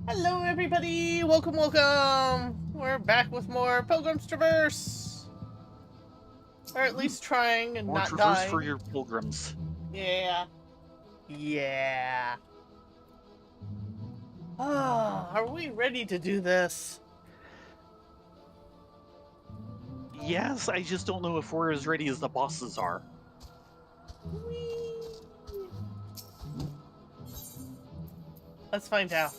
Hello, everybody! Welcome, welcome! We're back with more Pilgrims Traverse! Or at least trying and More not traverse for dying. your pilgrims. Yeah. Yeah. Ah, are we ready to do this? Yes, I just don't know if we're as ready as the bosses are. Whee! Let's find out.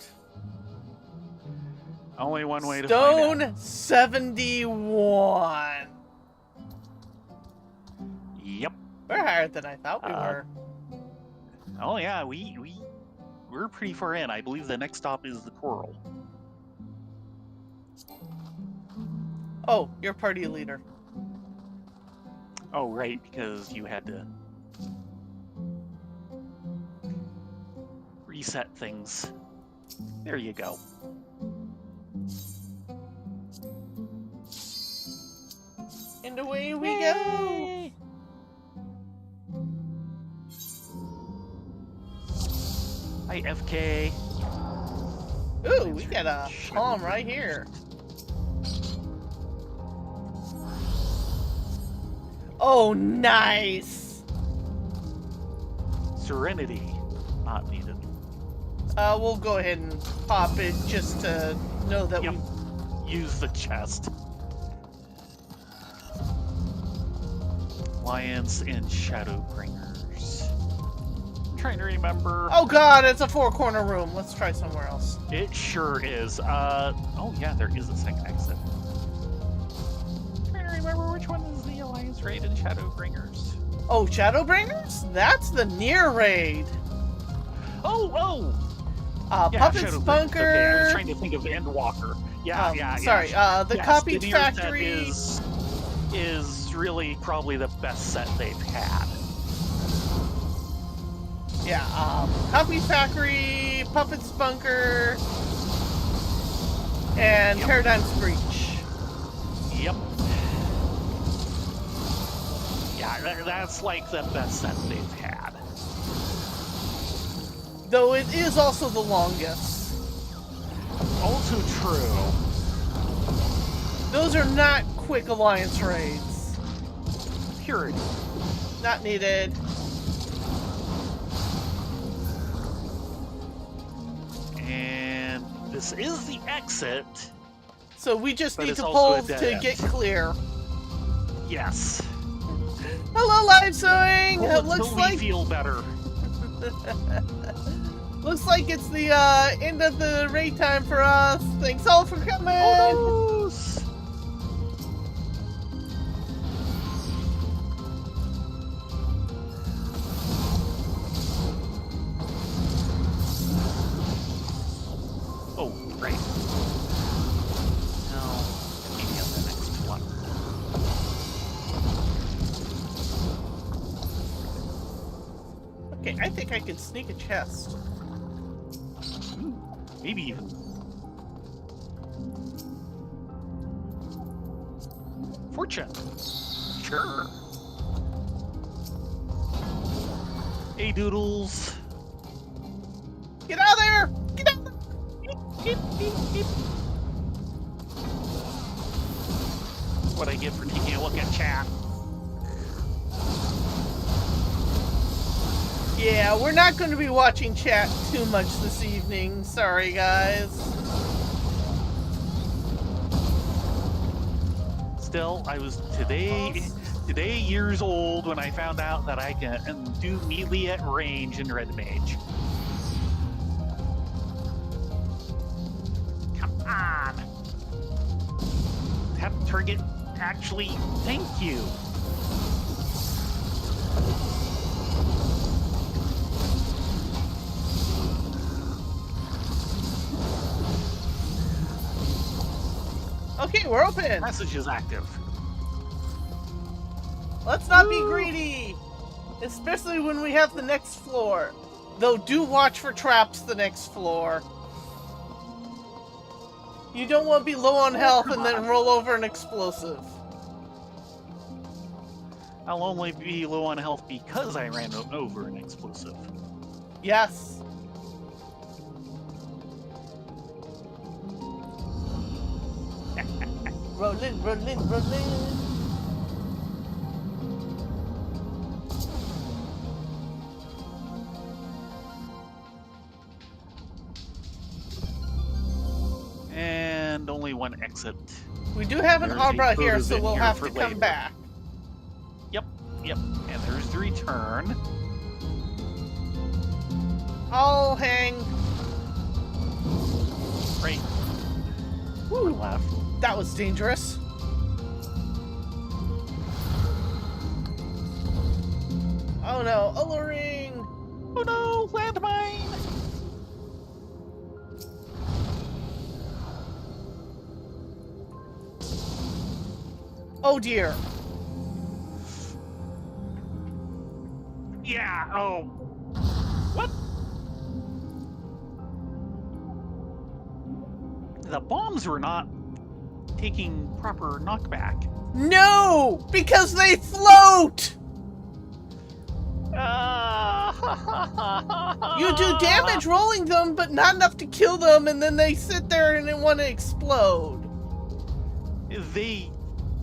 Only one way to find out. Stone 71. Yep. We're higher than I thought we were. Oh yeah, we're pretty far in. I believe the next stop is the coral. Oh, you're party leader. Oh right, because you had to reset things. There you go. And away we go! Hi, FK. Ooh, we got a palm right here. Oh, nice! Serenity. Not needed. We'll go ahead and pop it just to know that Yep. Use the chest. Lions and Shadowbringers. I'm trying to remember. Oh god, it's a four-corner room. Let's try somewhere else. It sure is. Oh yeah, there is a second exit. I'm trying to remember which one is the Alliance Raid and Shadowbringers. Oh, Shadowbringers? That's the near raid. Oh! Yeah, Puppet Shadowbringers. Spunker. Okay, I was trying to think of Endwalker. Yeah. Sorry, the yes, Copied the near set Factory is really probably the best set they've had. Yeah, Copied Factory, Puppet Spunker, and Paradigm's Breach. Yep. Yeah, that's like the best set they've had. Though it is also the longest. Also true. Those are not quick Alliance raids. Purity. Not needed. And this is the exit. So we just But need it's to also a pull dead to end. get clear. Yes. Hello, live sewing. Well, It looks until like we feel better. looks like it's the end of the raid time for us. Thanks all for coming. Oh, no. Oh, right. No, maybe on the next one. Okay, I think I can sneak a chest. Maybe even. Fortune. Sure. Hey, Doodles. Get out of there! Get out! Beep, beep, beep. What I get for taking a look at chat. Yeah, we're not going to be watching chat too much this evening. Sorry, guys. Still, I was today years old when I found out that I can do melee at range in Red Mage. Come on. Tap target. Actually, thank you. Okay, we're open. Message is active. Let's not be greedy. Especially when we have the next floor. Though do watch for traps the next floor. You don't want to be low on health and then roll over an explosive. I'll only be low on health because I ran over an explosive. Yes. rolling, rolling, rolling. And only one exit. We do have an There's a Arbra here, photos so in we'll here have for to come later. back. Yep. And there's the return. I'll hang. Right. Woo, Left. that was dangerous. Oh no, alluring! Oh no, landmine! Oh dear. Yeah, oh. What? The bombs were not taking proper knockback. No! Because they float! You do damage rolling them, but not enough to kill them, and then they sit there and they want to explode.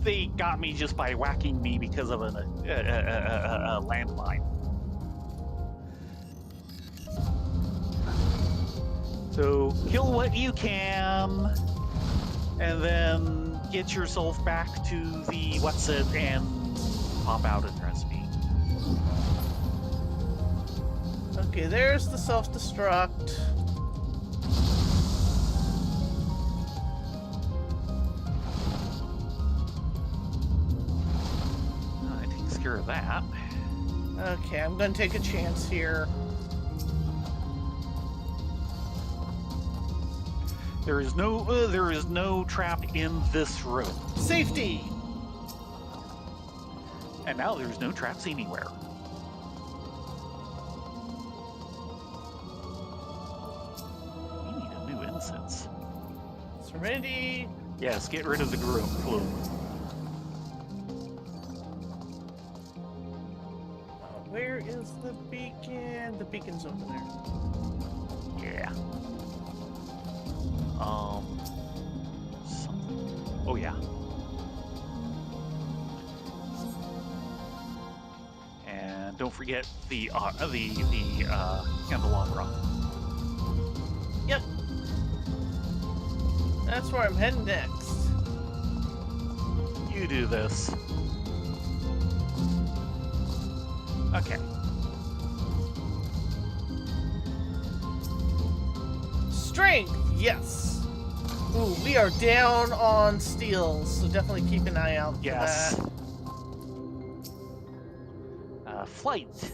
They got me just by whacking me because of a landmine. So kill what you can, and then get yourself back to the what's-it and pop out and rest me. Okay, there's the self-destruct. That takes care of that. Okay, I'm gonna take a chance here. There is no trap in this room, Safety! and now there's no traps anywhere. We need a new incense. Serenity. Yes, get rid of the plume. Where is the beacon? The beacon's over there. Yeah. Something. Oh yeah. And don't forget the candelabra. Yep. That's where I'm heading next. You do this. Okay. Strength, yes. Ooh, we are down on steals, so definitely keep an eye out for Yes. that. Flight.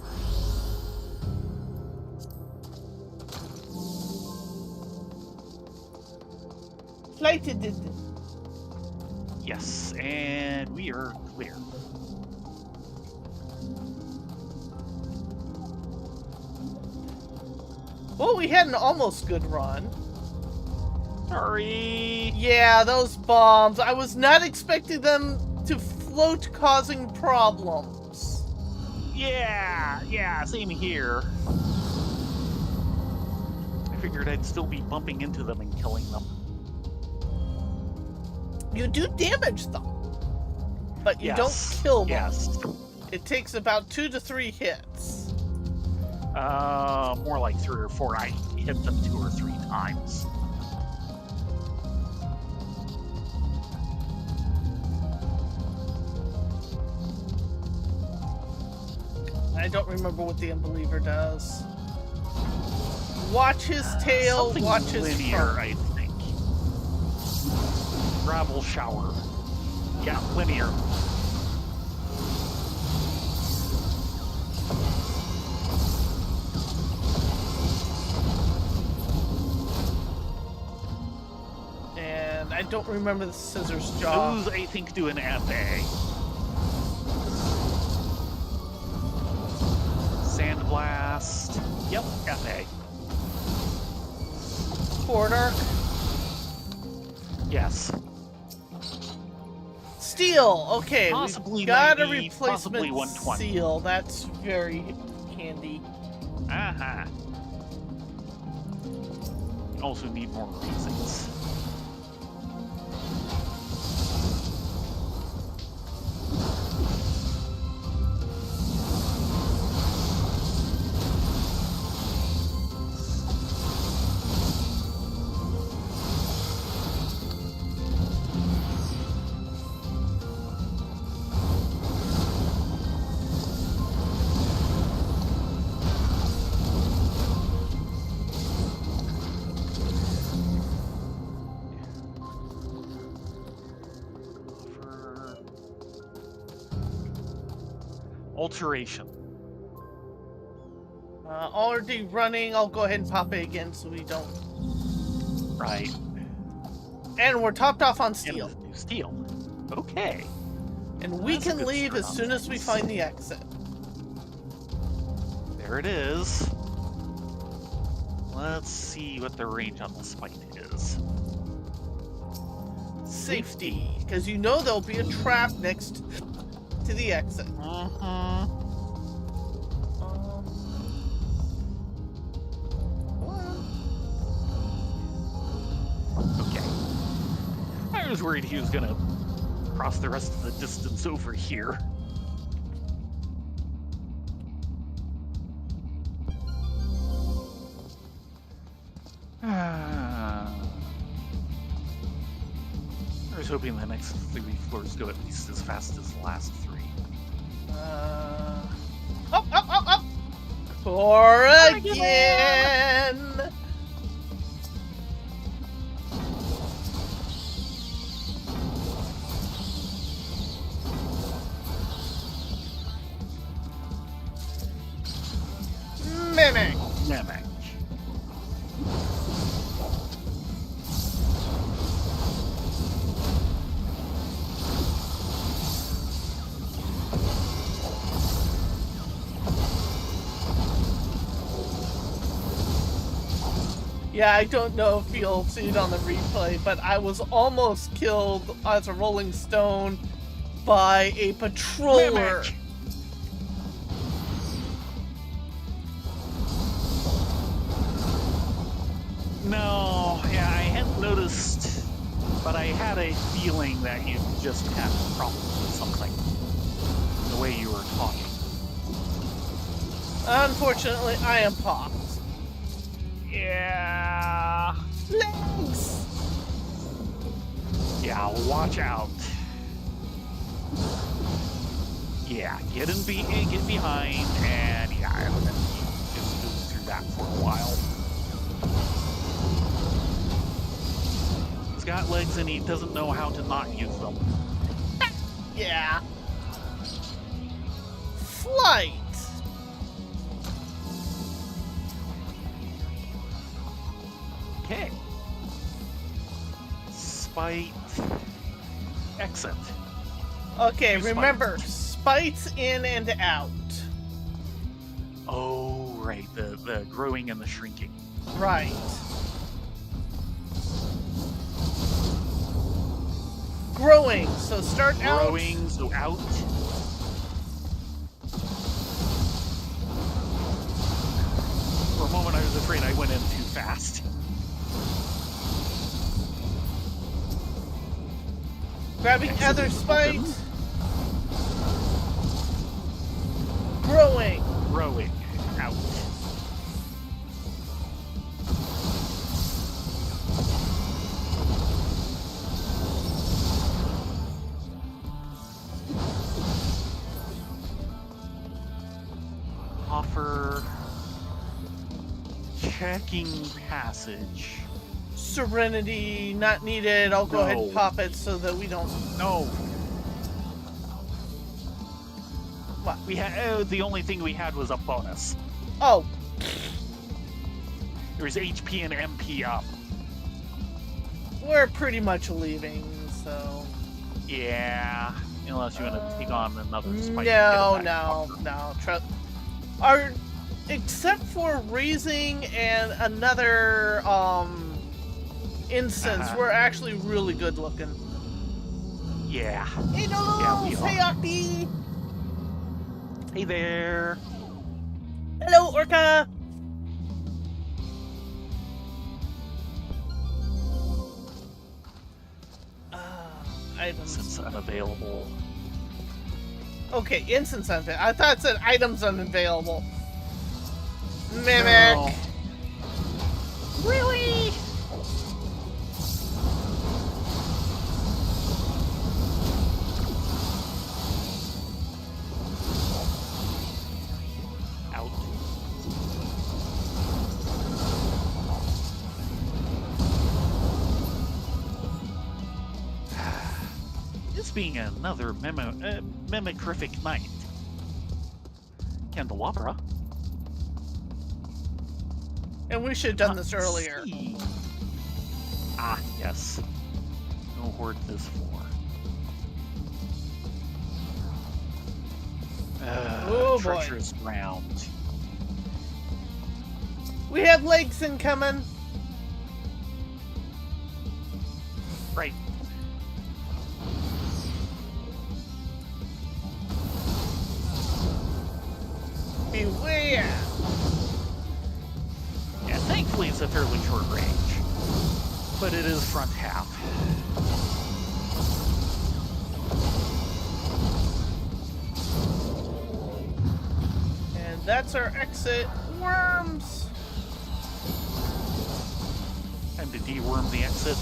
Flighted. Yes, and we are clear. Well, we had an almost good run. Sorry. Yeah, those bombs. I was not expecting them to float, causing problems. Yeah, same here. I figured I'd still be bumping into them and killing them. You do damage them, but you Yes. don't kill them. Yes. It takes about 2 to 3 hits. More like 3 or 4. I hit them 2 or 3 times. I don't remember what the Unbeliever does. Watch his tail, Something watch his linear, front. I think. Gravel shower. Yeah, linear. And I don't remember the scissors jaw. Those, I think, do an FA. Sandblast. Yep, FA. Forward arc. Yes. Steel. Okay, Possibly we've got a 90, possibly replacement 120. seal. That's very handy. Uh-huh. Also need more reasons. Alteration. Already running. I'll go ahead and pop it again so we don't. Right. And we're topped off on steel. And steel. Okay. And we That's a can good leave start as on soon as we things. find the exit. There it is. Let's see what the range on the spike is. Safety. Because you know there'll be a trap next to the exit. Okay. I was worried he was gonna cross the rest of the distance over here. I was hoping the next 3 floors go at least as fast as the last 3. Up! For again! Mimic! Mimic. Yeah, I don't know if you'll see it on the replay, but I was almost killed as a rolling stone by a patroller. Mimic. No, yeah, I hadn't noticed, but I had a feeling that you just had problems with something. The way you were talking. Unfortunately, I am popped. Yeah. Legs! Yeah, watch out. Yeah, get behind, and yeah, and then just go through that for a while. He's got legs and he doesn't know how to not use them. Yeah. Flight! Okay. Spite. Exit. Okay, Use remember, spites in and out. Oh, right. The growing and the shrinking. Right. Growing, so start out. Growing, so out. For a moment I was afraid I went in too fast. Grabbing Exit other is spite. open. Growing. Growing, out. Offer. Checking passage. Serenity, not needed. I'll go ahead and No. pop it so that we don't. No. What? We had the only thing we had was a bonus. Oh, There was HP and MP up. we're pretty much leaving, so. Yeah, unless you want to take on another spike. No. Except for raising and another instance, we're actually really good looking. Yeah. Hey, no, Yeah, we hey, are. Octi. Hey there. Hello, Orca. Items. Since unavailable. Okay, instance unavailable. I thought it said items unavailable. Mimic. No. Really? Out. This being another mimicrific night. candelabra. And we should have done this earlier. See. Ah, yes. No hoard this for. Oh, boy. Treacherous ground. We have legs incoming. Right. Beware. Yeah, thankfully it's a fairly short range. But it is front half. And that's our exit. Worms. Time to deworm the exit.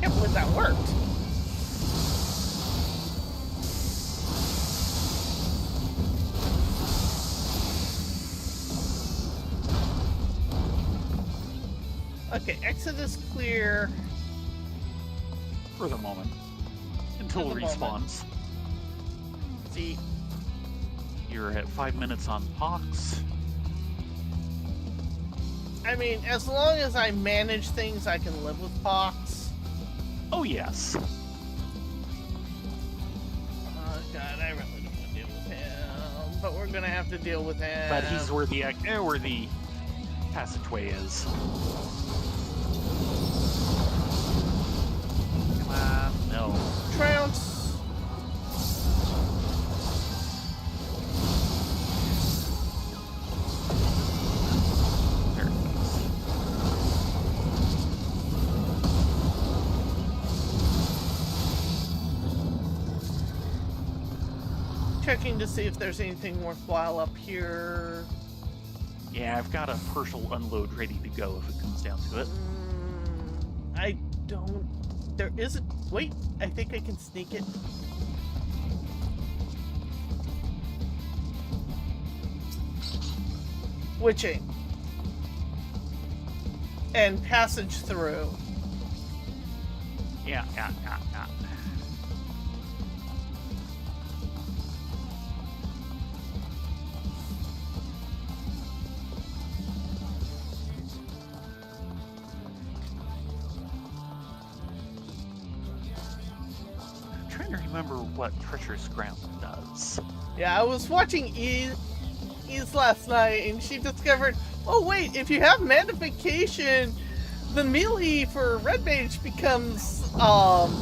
Can't believe that worked. Okay, exit is clear. For the moment. Until it respawns. See. You're at 5 minutes on Pox. I mean, as long as I manage things, I can live with Pox. Oh, yes. Oh, God, I really don't want to deal with him. But we're gonna have to deal with him. But he's where the passageway is. Come on, no. Trounce. There it goes. Checking to see if there's anything worthwhile up here. Yeah, I've got a partial unload ready to go if it comes down to it. I don't... There is a... Wait, I think I can sneak it. Witching. And passage through. Yeah. I'm trying to remember what Treacherous Ground does. Yeah, I was watching Ease last night, and she discovered, oh wait, if you have magnification, the melee for Red Mage becomes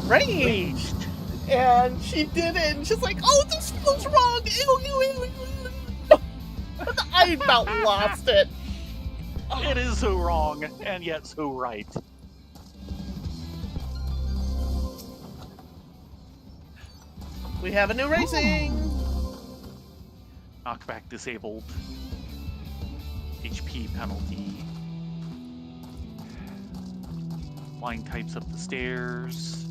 ranged. And she did it, and she's like, oh, this feels wrong. Ew, ew, ew, ew. I about lost it. It is so wrong, and yet so right. We have a new racing. Knockback disabled. HP penalty. Flying types up the stairs.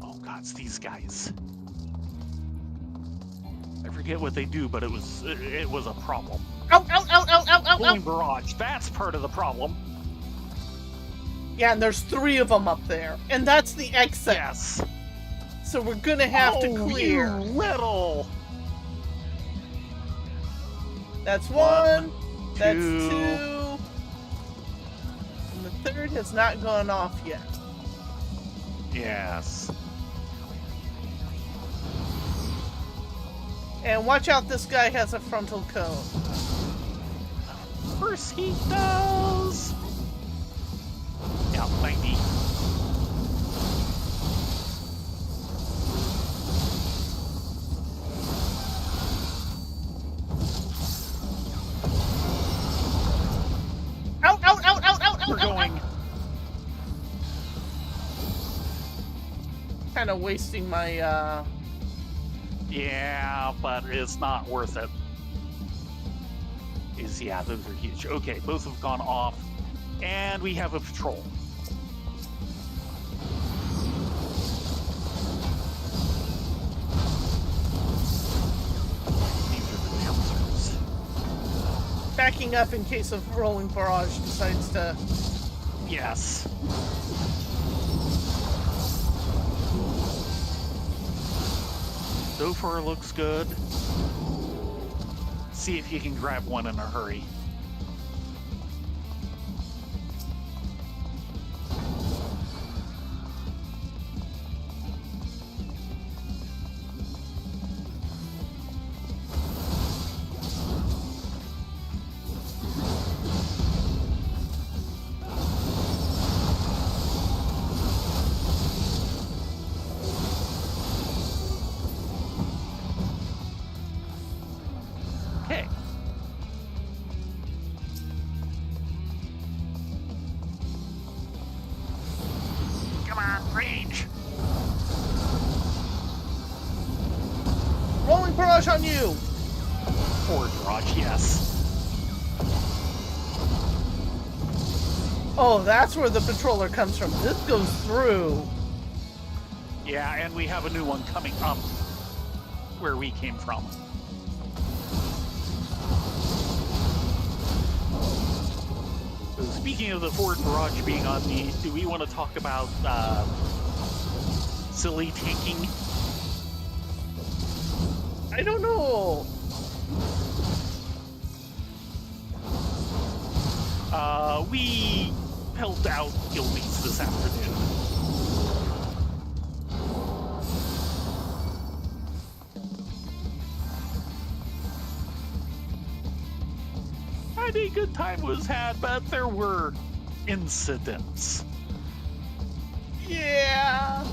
Oh god, it's these guys. I forget what they do, but it was a problem. Ow, ow, ow, ow, ow, ow, Blowing ow. barrage, that's part of the problem. Yeah, and there's 3 of them up there. And that's the exit. Yes. So we're gonna have to clear. You little. That's 1. That's 2. 2. And the 3rd has not gone off yet. Yes. And watch out, this guy has a frontal cone. Of course he does. Yeah, 90. Out, out, out, out, out, We're out, going. Kind of wasting my, Yeah, but it's not worth it. Yeah, those are huge. Okay, both have gone off, and we have a patrol. These are the bouncers. backing up in case of rolling barrage decides to... Yes. So far looks good. See if you can grab one in a hurry. Okay. Come on, range. Rolling barrage on you! Forward barrage, yes. Oh, that's where the patroller comes from. This goes through. Yeah, and we have a new one coming up where we came from. So speaking of the forward barrage being on me, do we want to talk about silly tanking? I don't know. We held out guildies this afternoon. And a good time was had, but there were incidents. Yeah.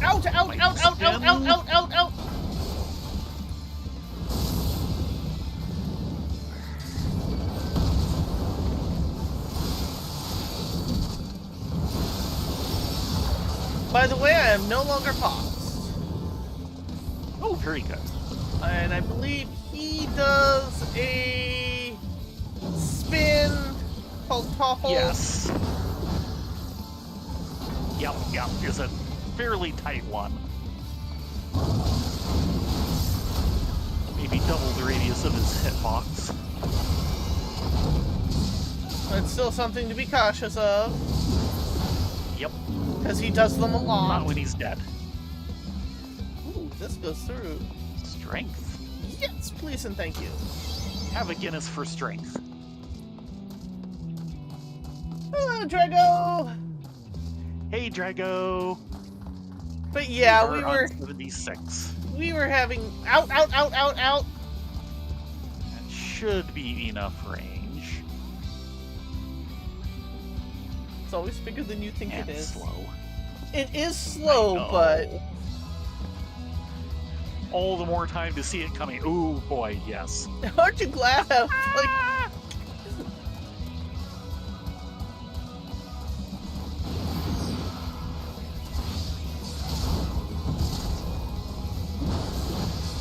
Out, out, out, out, out, out, out, out, out. By the way, I am no longer paused. Oh, very good. And I believe he does a spin called topple. Yes. Yep, is a fairly tight one. Maybe double the radius of his hitbox. It's still something to be cautious of. Yep. Because he does them a lot. Not when he's dead. Ooh, this goes through. Strength. Yes, please and thank you. Have a Guinness for strength. Hello, Drago! Hey, Drago. But yeah, We we are were on 76. having out. That should be enough range. It's always bigger than you think And it is. slow. It is slow, I know. but all the more time to see it coming. Ooh, boy, yes. aren't you glad? I was like,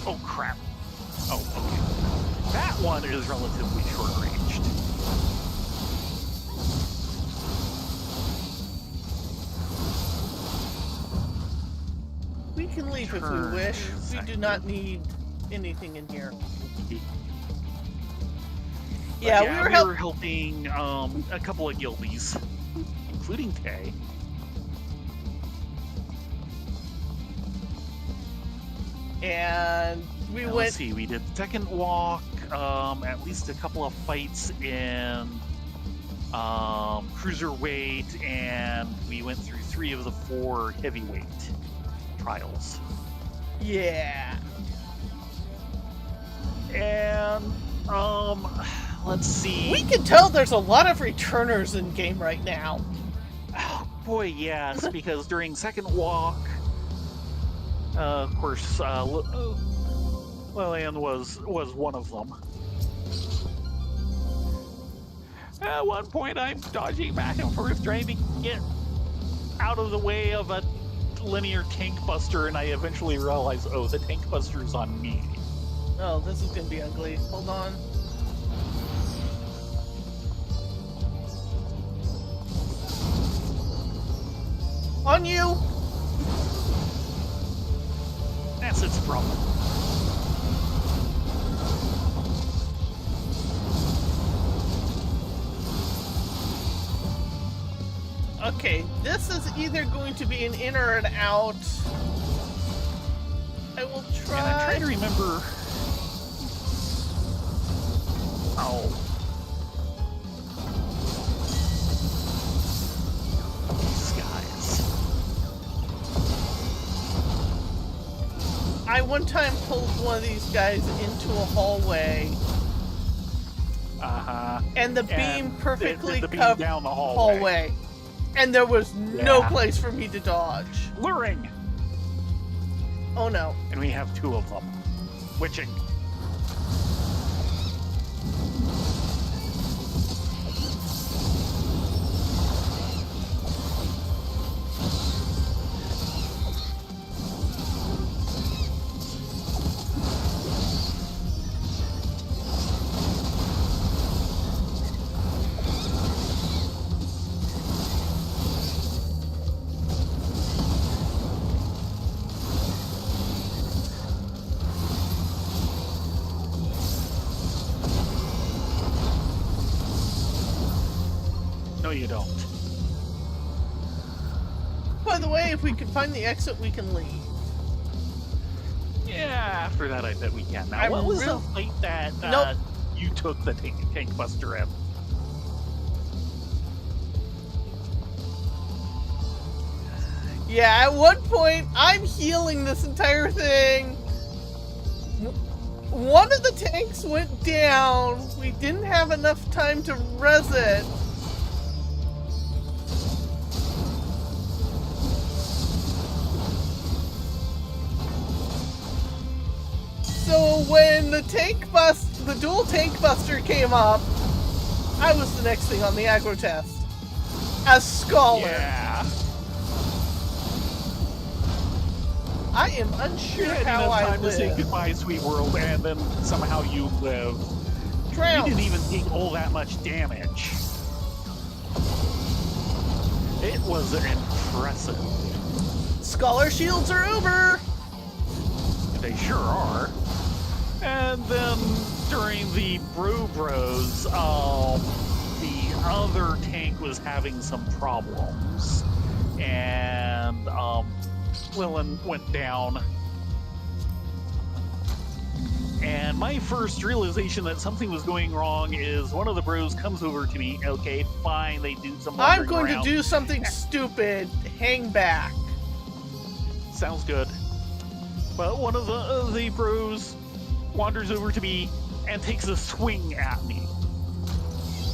Oh, crap. Oh, okay. That one is relatively short-ranged. we can leave if we Turn wish. is We do not need anything in here. But Yeah, we were helping a couple of guildies, including Tay. and we Now, went. let's see, we did second walk, at least a couple of fights in cruiserweight, and we went through 3 of the 4 heavyweight trials. Yeah. And let's see. We can tell there's a lot of returners in game right now. Oh, boy, yes, because during second walk, of course, Lillian was one of them. At one point, I'm dodging back and forth, trying to get out of the way of a linear tank buster, and I eventually realize, oh, the tank buster's on me. Oh, this is gonna be ugly. Hold on. On you! That's its problem. Okay, this is either going to be an in or an out. I will try. And I'm trying to remember. Oh. These guys. I one time pulled one of these guys into a hallway. Uh-huh. And the beam perfectly the beam covered down the hallway. And there was no Yeah. place for me to dodge. Luring! Oh no. And we have 2 of them. Witching. No, you don't. By the way, if we can find the exit, we can leave. Yeah, after that, I bet we can. Now, I'm what was real- the fight that Nope. you took the tank buster in? Yeah, at one point, I'm healing this entire thing. One of the tanks went down. We didn't have enough time to res it. So when the dual tank buster came up, I was the next thing on the aggro test. As Scholar. Yeah. I am unsure You had how enough I time to say live. goodbye, sweet world, and then somehow you live. Drown. You didn't even take all that much damage. It was impressive. Scholar shields are over. They sure are. And then during the Bros, the other tank was having some problems. And Lillian went down. And my first realization that something was going wrong is one of the Bros comes over to me. Okay, fine, they do some I'm wandering going around. to do something stupid. Hang back. Sounds good. But one of the Bros wanders over to me and takes a swing at me.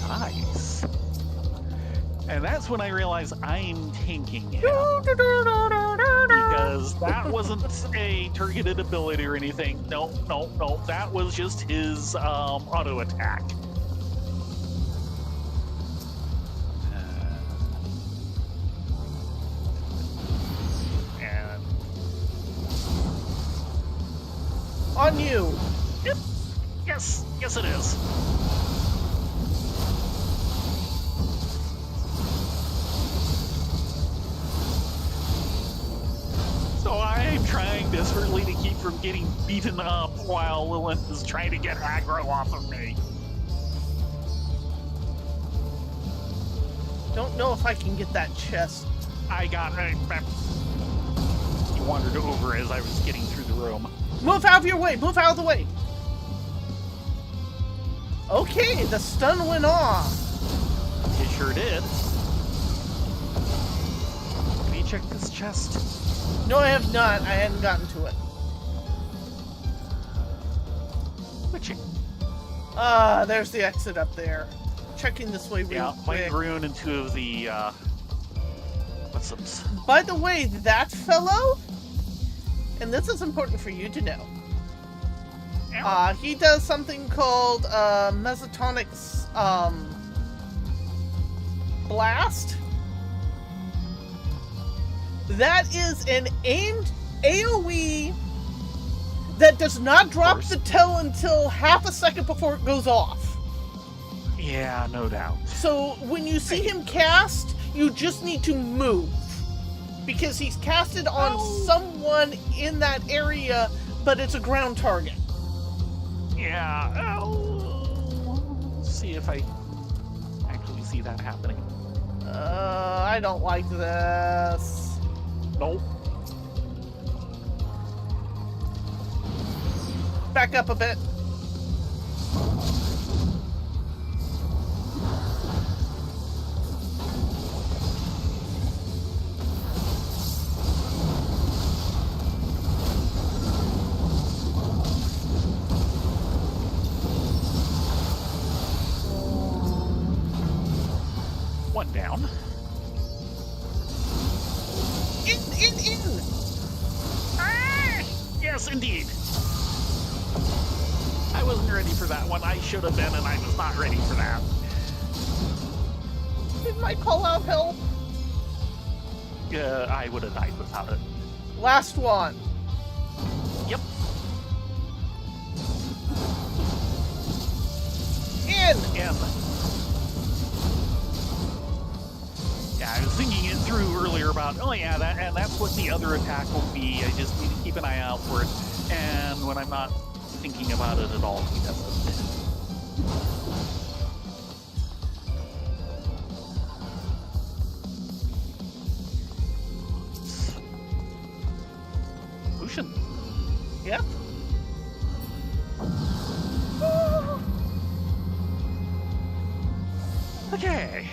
Nice. And that's when I realize I'm tanking him. Because that wasn't a targeted ability or anything. No. That was just his auto attack. And On you. yep. Yes it is. So I'm trying desperately to keep from getting beaten up while Lilith is trying to get aggro off of me. Don't know if I can get that chest. He wandered over as I was getting through the room. Move out of your way. Move out of the way. Okay, the stun went off. It sure did. Have you checked this chest? No, I have not. I hadn't gotten to it. Witching. There's the exit up there. Checking this way real Yeah, quick. Mind Rune and 2 of the, what's up? By the way, that fellow, and this is important for you to know, he does something called Mesotonic's Blast. That is an aimed AoE that does not drop the tail until half a second before it goes off. Yeah, no doubt. So when you see him cast, you just need to move. Because he's casted on someone in that area, but it's a ground target. Yeah. Let's see if I actually see that happening. I don't like this. Nope. Back up a bit. One down. In! Ah! Yes, indeed. I wasn't ready for that one. I should have been, and I was not ready for that. Did my call out help? I would have died without it. Last one. Yep. In! Yeah, I was thinking it through earlier about, oh yeah, that's what the other attack will be. I just need to keep an eye out for it. And when I'm not thinking about it at all, he does it. Lucian. Yep. Okay.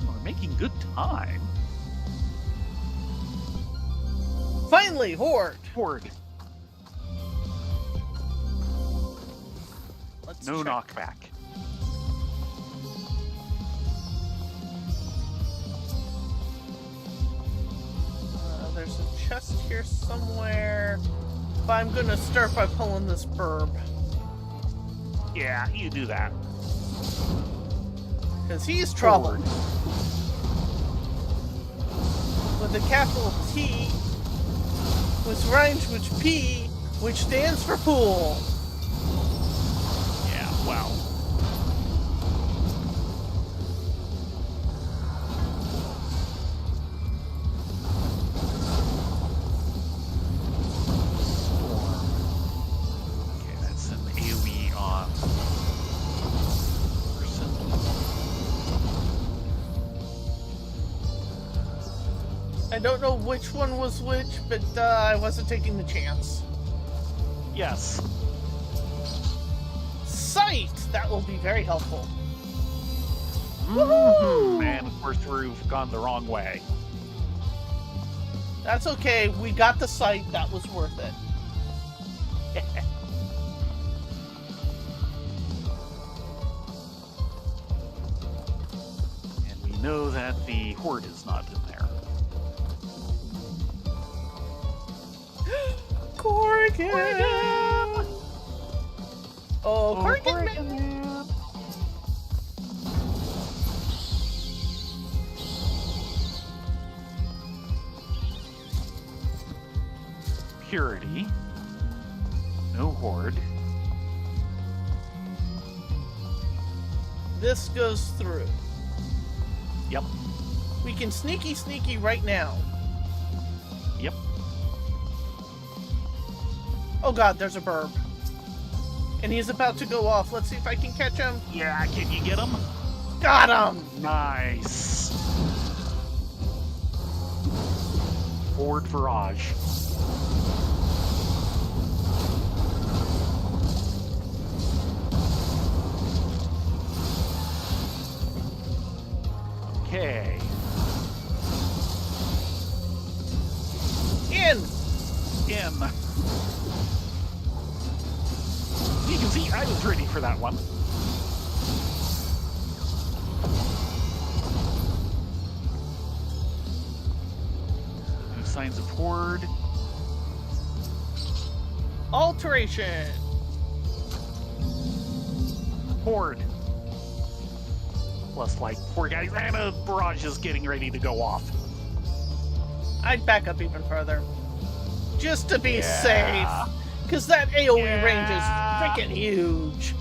We're making good time. Finally, Horde. Horde. Let's No check. knockback. There's a chest here somewhere. But I'm gonna start by pulling this burb. Yeah, you do that. Because he's trouble. Forward. With a capital T, which rhymes with P, which stands for pool. Yeah, wow. Okay, that's an AoE on person. I don't know which one was which, but I wasn't taking the chance. Yes. Sight! That will be very helpful. Mm-hmm. And of course, we've gone the wrong way. That's okay. We got the sight. That was worth it. And we know that the Horde is not in there. Corrigan! Oh, Corrigan! Man. Purity. No Horde. This goes through. Yep. We can sneaky right now. Yep. Oh god, there's a burb. And he's about to go off. Let's see if I can catch him. Yeah, can you get him? Got him! Nice. Forward Virage. Okay. In! In. You can see I was ready for that one. No signs of Horde. Alteration! Horde. Plus, like, poor guys, and a barrage is getting ready to go off. I'd back up even further. Just to be Yeah. safe. Because that AoE Yeah. range is freaking huge.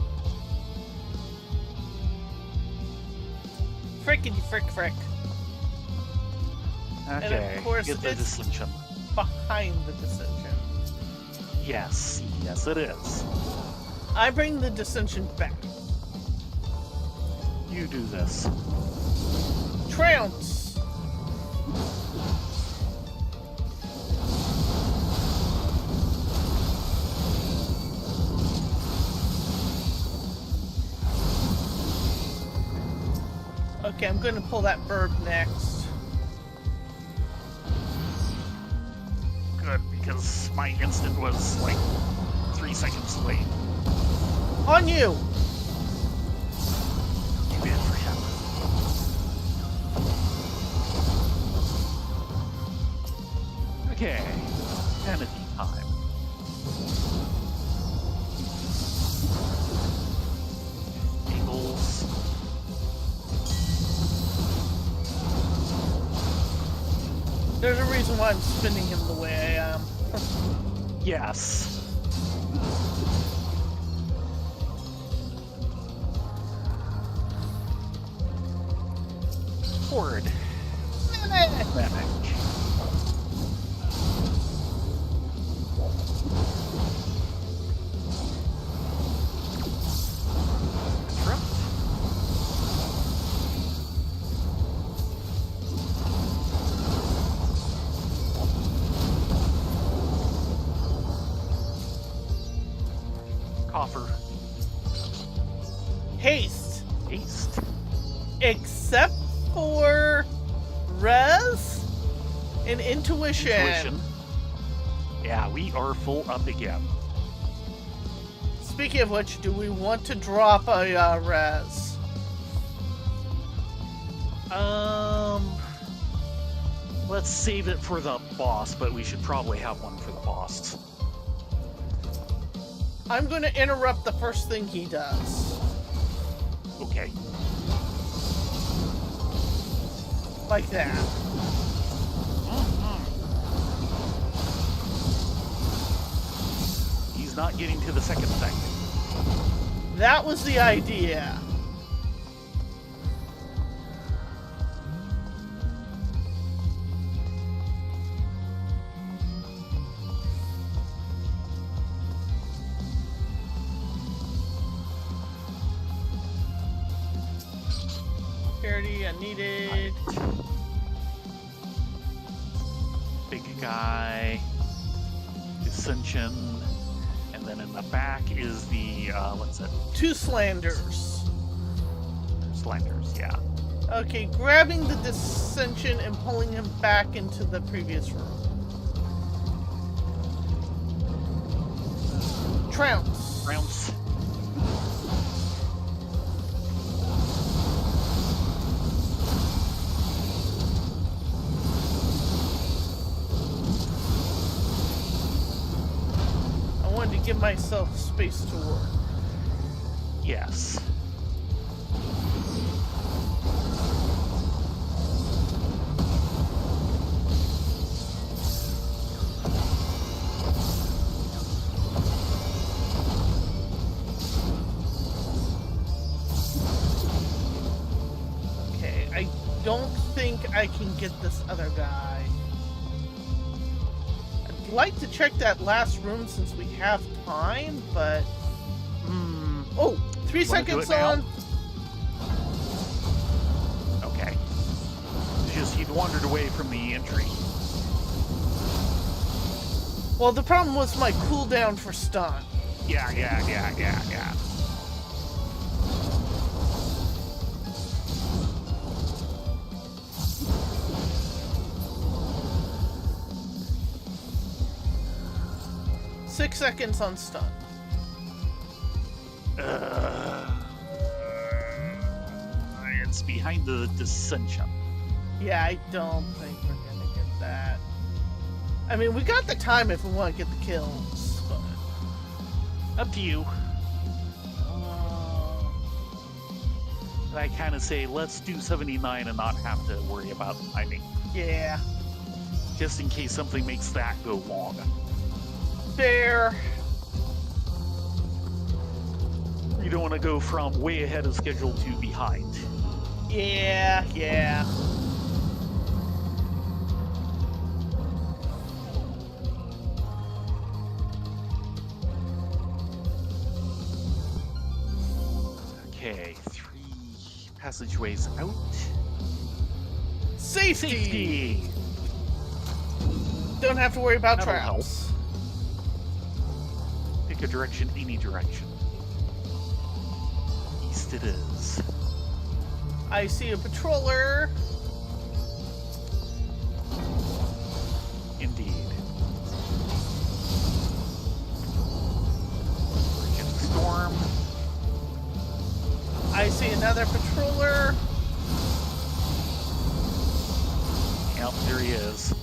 Frickety frick. Okay, of course get the it's- dissension. Behind the dissension. Yes, yes it is. I bring the dissension back. You do this. Trounce. Okay, I'm gonna pull that bird next. Good, because my instant was like 3 seconds late. On you! Too bad for him. Okay, vanity time. Eagles. There's a reason why I'm spinning him the way I am. Yes. Horde. Mimic. Disrupt. Coffer. Haste. Haste. Except for res and intuition. Intuition. Yeah, we are full up again. Speaking of which, do we want to drop a res? Let's save it for the boss, but we should probably have one for the boss. I'm going to interrupt the first thing he does. Okay. Like that. He's not getting to the second thing. That was the idea. Parity unneeded. Big guy. Dissension. And then in the back is the, what's it? 2 slanders. Sliders, yeah. Okay, grabbing the dissension and pulling him back into the previous room. Trounce. Rounds. I wanted to give myself space to work. Yes. Okay, I don't think I can get this other guy. I'd like to check that last room since we have time, but... Oh, 3 You wanna do seconds it now? on. Okay. It's just he'd wandered away from the entry. Well, the problem was my cooldown for stun. Yeah. 6 seconds on stun. It's behind the dissension. Yeah, I don't think we're gonna get that. I mean, we got the time if we want to get the kills, but... Up to you. I kind of say, let's do 79 and not have to worry about timing. Yeah. Just in case something makes that go long. Fair. You don't want to go from way ahead of schedule to behind. Yeah. Okay, 3 passageways out. Safety! Don't have to worry about That'll traps. Pick a direction, any direction. East it is. I see a patroller. Indeed. Getting storm. I see another patroller. Yep, there he is.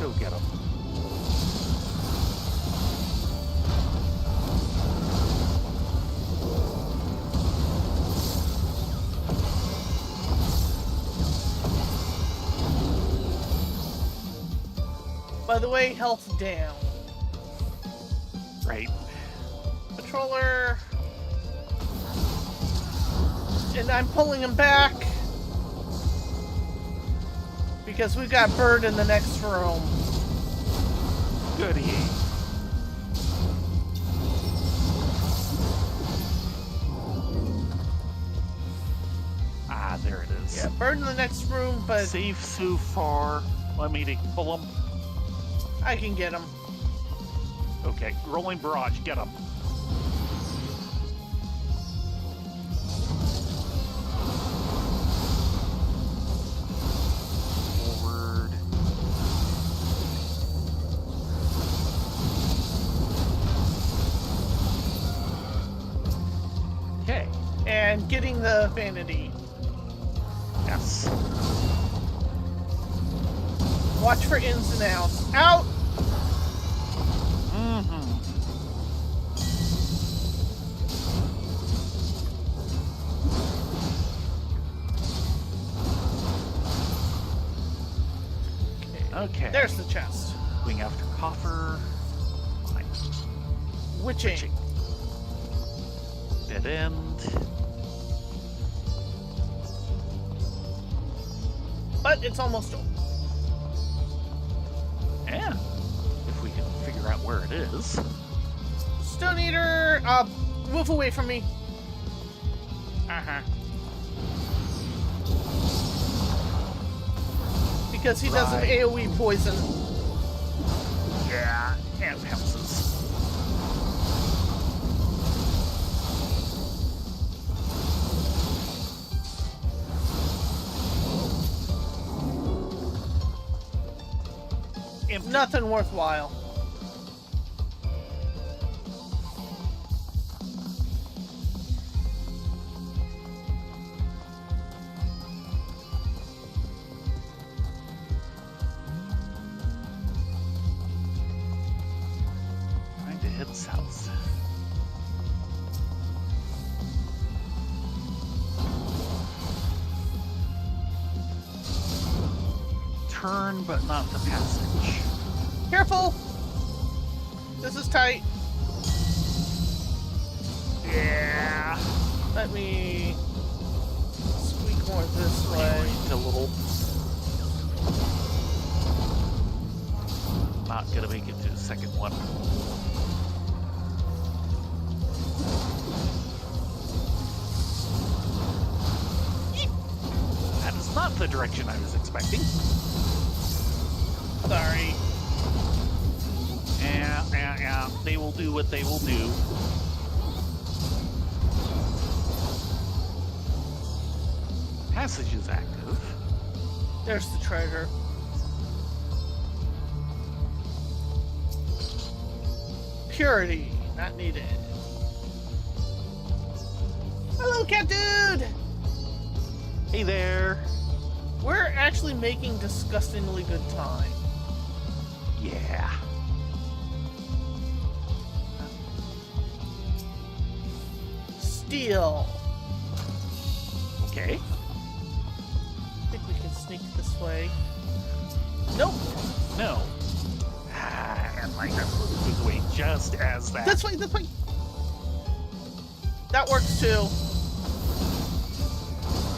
Go get him. By the way, health down. Right. Patroller. And I'm pulling him back. Because we've got Bird in the next room. Goody. Ah, there it is. Yeah, Bird in the next room, but Safe so far. Want me to pull him? I can get him. Okay, rolling barrage, get him. Forward. Okay, And getting the vanity. yes. Watch for ins and outs. Out! Mm-hmm. Okay. There's the chest. Going after coffer. Fine. Witching. Dead end. But it's almost over. And if we can figure out where it is. Stone Eater, move away from me. Uh-huh. Because he does an Right. AoE poison. Yeah, and pounces. Empty. Nothing worthwhile. Trying to head south. Turn, but not the passage. Careful! This is tight. Yeah. Let me squeak more this way. A little. Not gonna make it to the second one. Eep. That is not the direction I was expecting. Sorry. Yeah. They will do what they will do. Passage is active. There's the treasure. Purity, not needed. Hello, cat dude! Hey there. We're actually making disgustingly good time. Yeah. Steel. Okay. I think we can sneak this way. Nope. No. And my grandpa goes away just as that. This way, this way. That works too.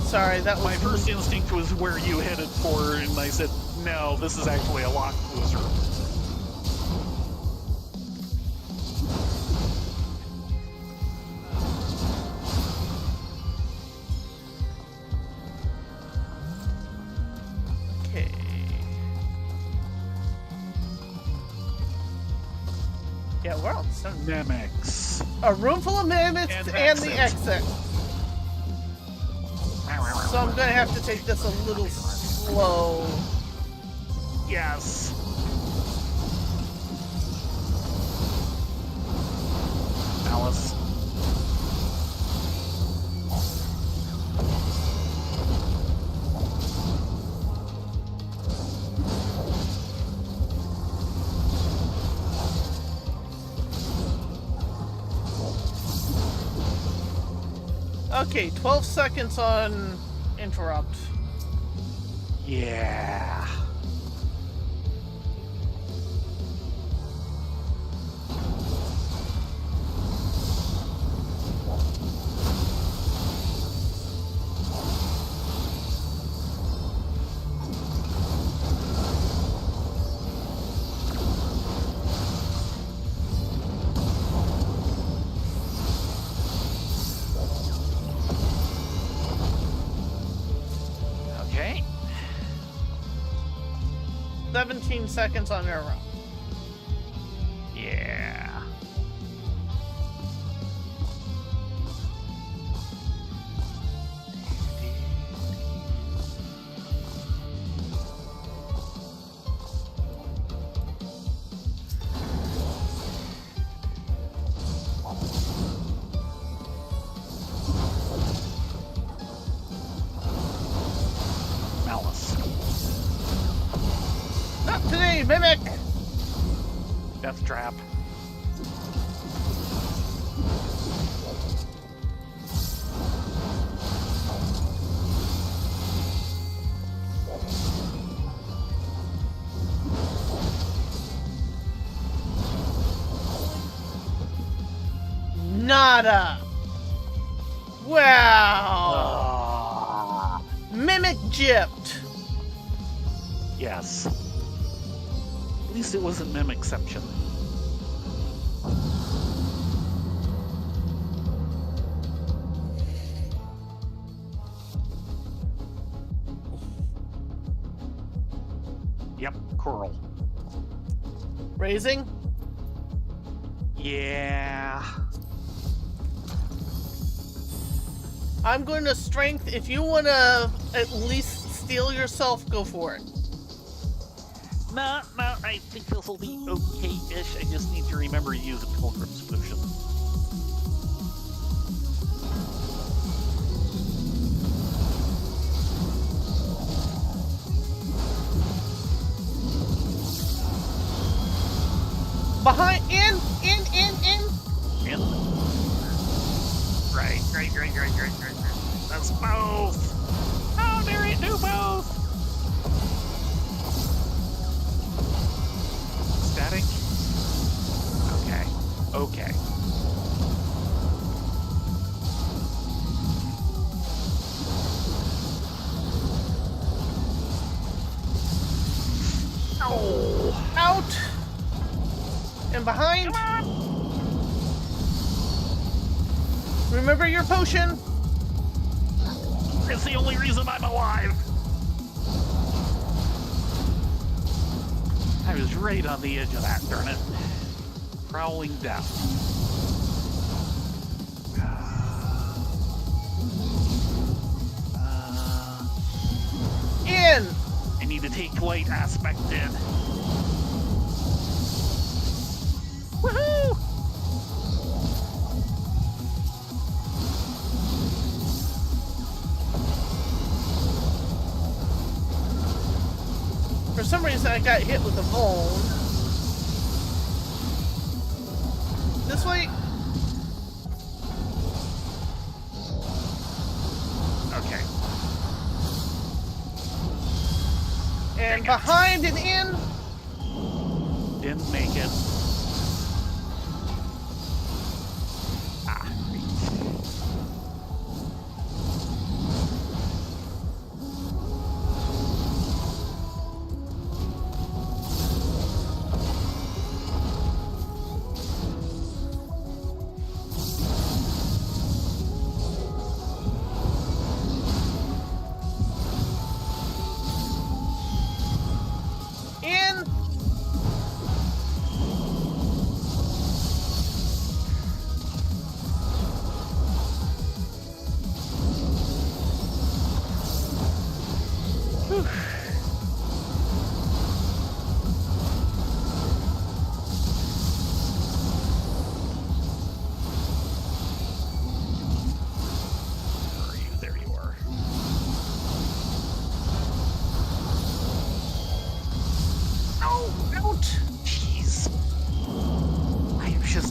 Sorry, that was My first instinct was where you headed for, and I said, no, this is actually a lock closer. Yeah, we're on some. Mimics. A room full of mimics and the exit. So I'm gonna have to take this a little slow. Yes. Alice. Okay, 12 seconds on interrupt. Yeah. Okay. 17 seconds on interrupt. Yeah. Malice. Not today, Mimic! Death trap. Nada! Wow! Ah. Mimic gypped! Yes. At least it wasn't Mimicception. Yep, Coral. Raising? Yeah. I'm going to strength. If you want to at least steal yourself, go for it. No, I think this will be okay-ish. I just need to remember to use a Pilgrims potion. Behind, in. In. Right. That's both. Oh, there it do both. Static. Okay. Oh. Out. And behind. Come on. Remember your potion. It's the only reason I'm alive. I was right on the edge of that, darn it. Prowling down. In. I need to take light aspect in. Woohoo! For some reason, I got hit with a bone. This way. Okay. And behind and in. Didn't make it. Ah, great.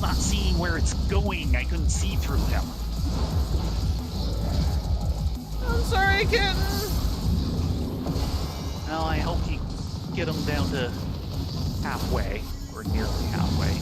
not seeing where it's going. I couldn't see through him. I'm sorry, kitten. Well, I hope you get him down to halfway, or nearly halfway.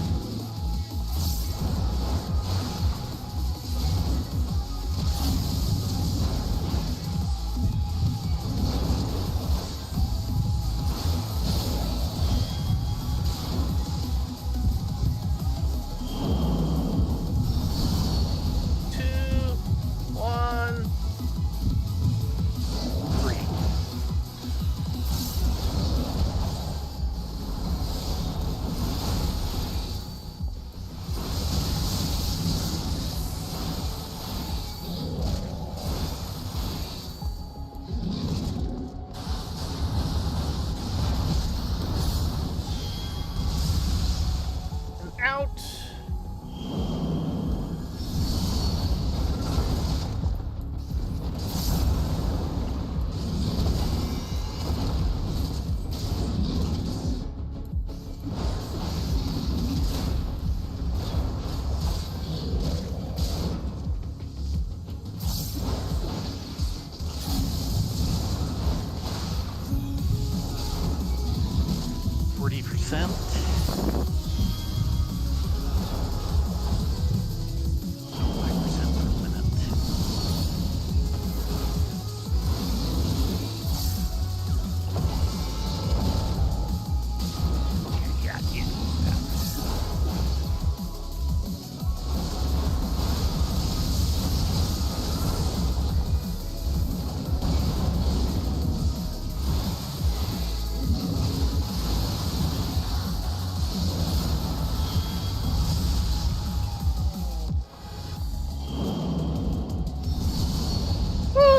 Out.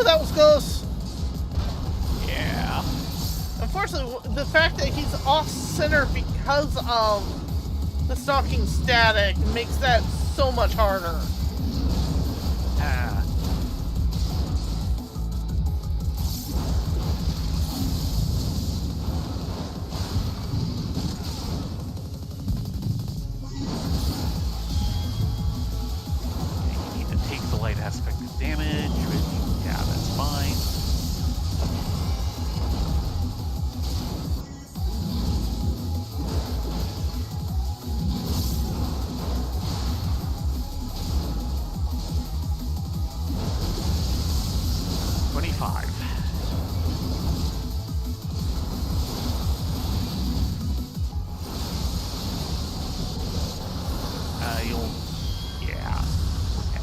That was close. Yeah. Unfortunately, the fact that he's off center because of the stalking static makes that so much harder. You need to take the light aspect of damage, which, yeah, that's fine. You'll, yeah, okay.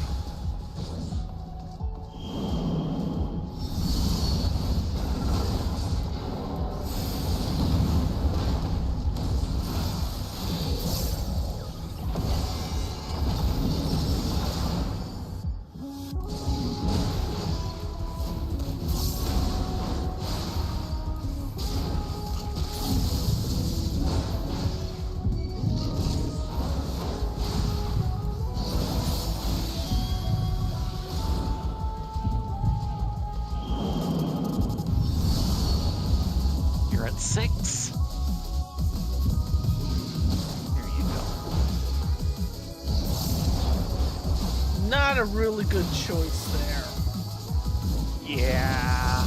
You're at 6. There you go. Not a really good choice there. Yeah.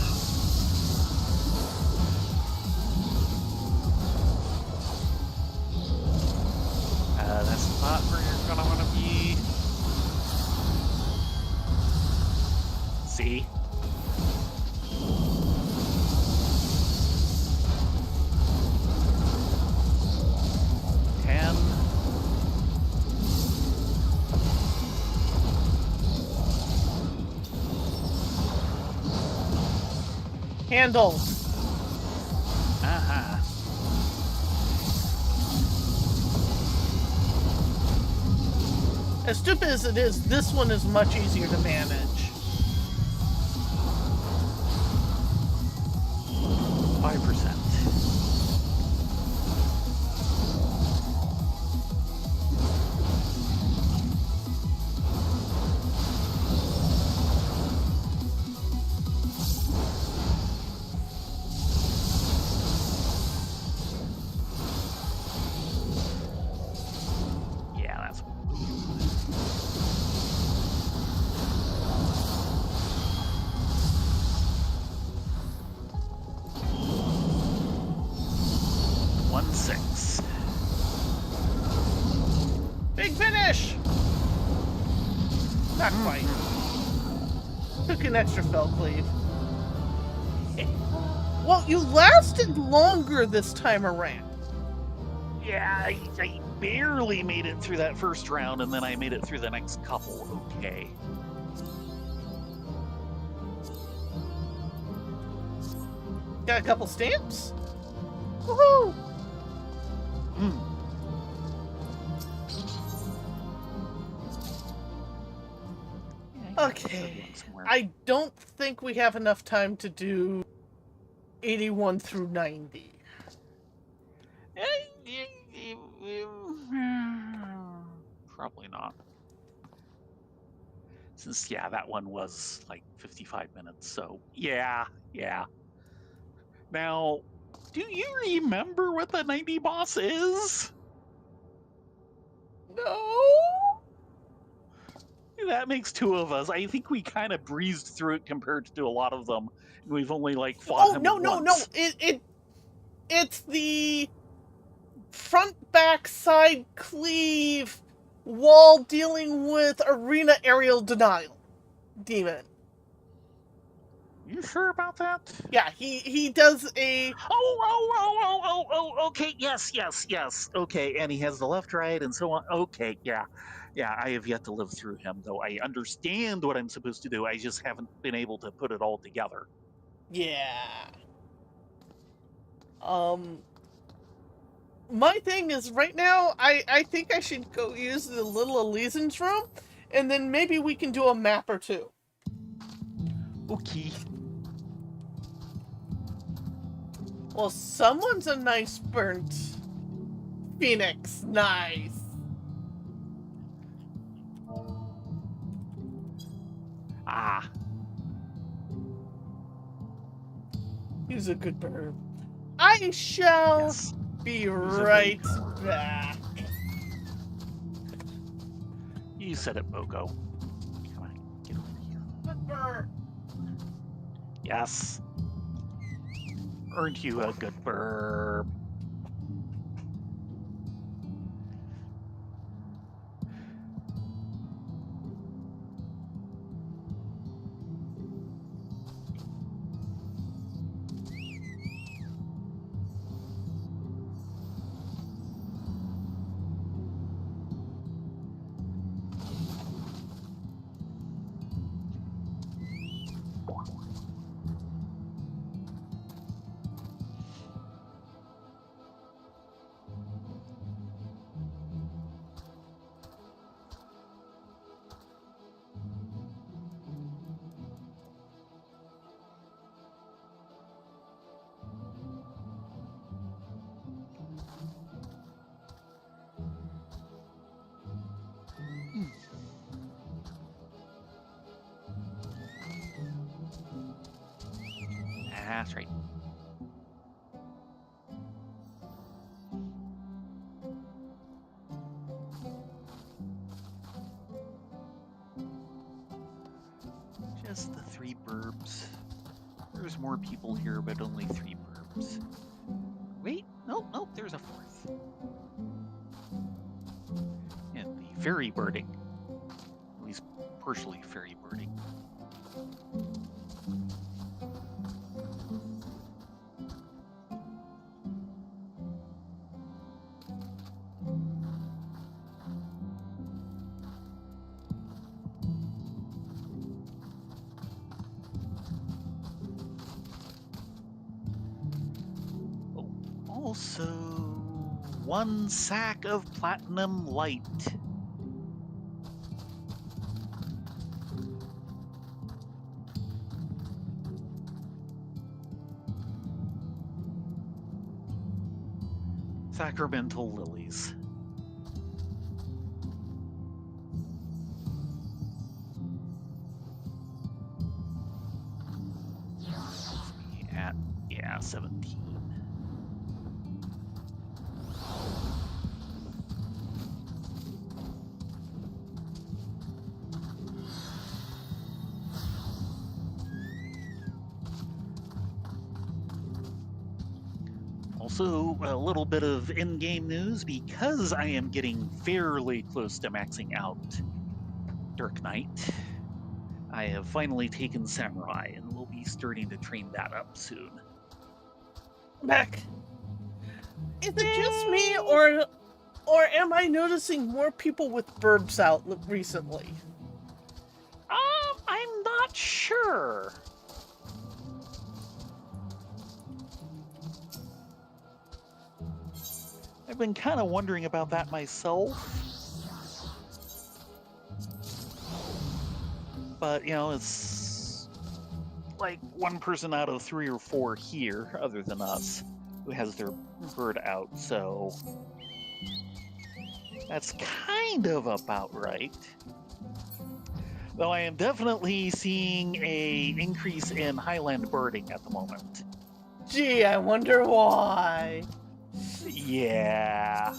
That's not where you're gonna want to be. See? Handled. Uh-huh. As stupid as it is, this one is much easier to manage. 5%. 1-6. Big finish! Not quite. Took an extra fell cleave. Well, you lasted longer this time around. Yeah, I barely made it through that first round, and then I made it through the next couple. Okay. Got a couple stamps? Woohoo! Yeah, Okay. I don't think we have enough time to do 81 through 90. Probably not. Since, yeah, that one was like 55 minutes, so yeah. Now, do you remember what the 90 boss is? No? That makes two of us. I think we kind of breezed through it compared to a lot of them. We've only like fought him once. It's the front back side cleave while dealing with arena aerial denial demon. You sure about that? Yeah, he does a... Okay, yes. Okay, and he has the left, right, and so on. Okay, yeah, I have yet to live through him, though. I understand what I'm supposed to do. I just haven't been able to put it all together. Yeah. My thing is, right now, I think I should go use the little Elysian's room, and then maybe we can do a map or two. Okay. Well, someone's a nice burnt phoenix. Nice. Ah. He's a good bird. I shall be right back. You said it, Bogo. Come on, get over here. Good bird. Yes. Earned you a good burp. That's right. Just the 3 burbs. There's more people here, but only 3 burbs. Wait, nope, there's a 4th. And the fairy birding. At least partially fairy birding. Also, 1 sack of platinum light. Sacramental lilies. At 17. Also, a little bit of in-game news because I am getting fairly close to maxing out Dark Knight. I have finally taken Samurai and will be starting to train that up soon. Back. Is it just me, or am I noticing more people with burbs out recently? I'm not sure. I've been kind of wondering about that myself. But, it's like one person out of 3 or 4 here, other than us, who has their bird out, so that's kind of about right. Though I am definitely seeing an increase in highland birding at the moment. Gee, I wonder why. Yeah.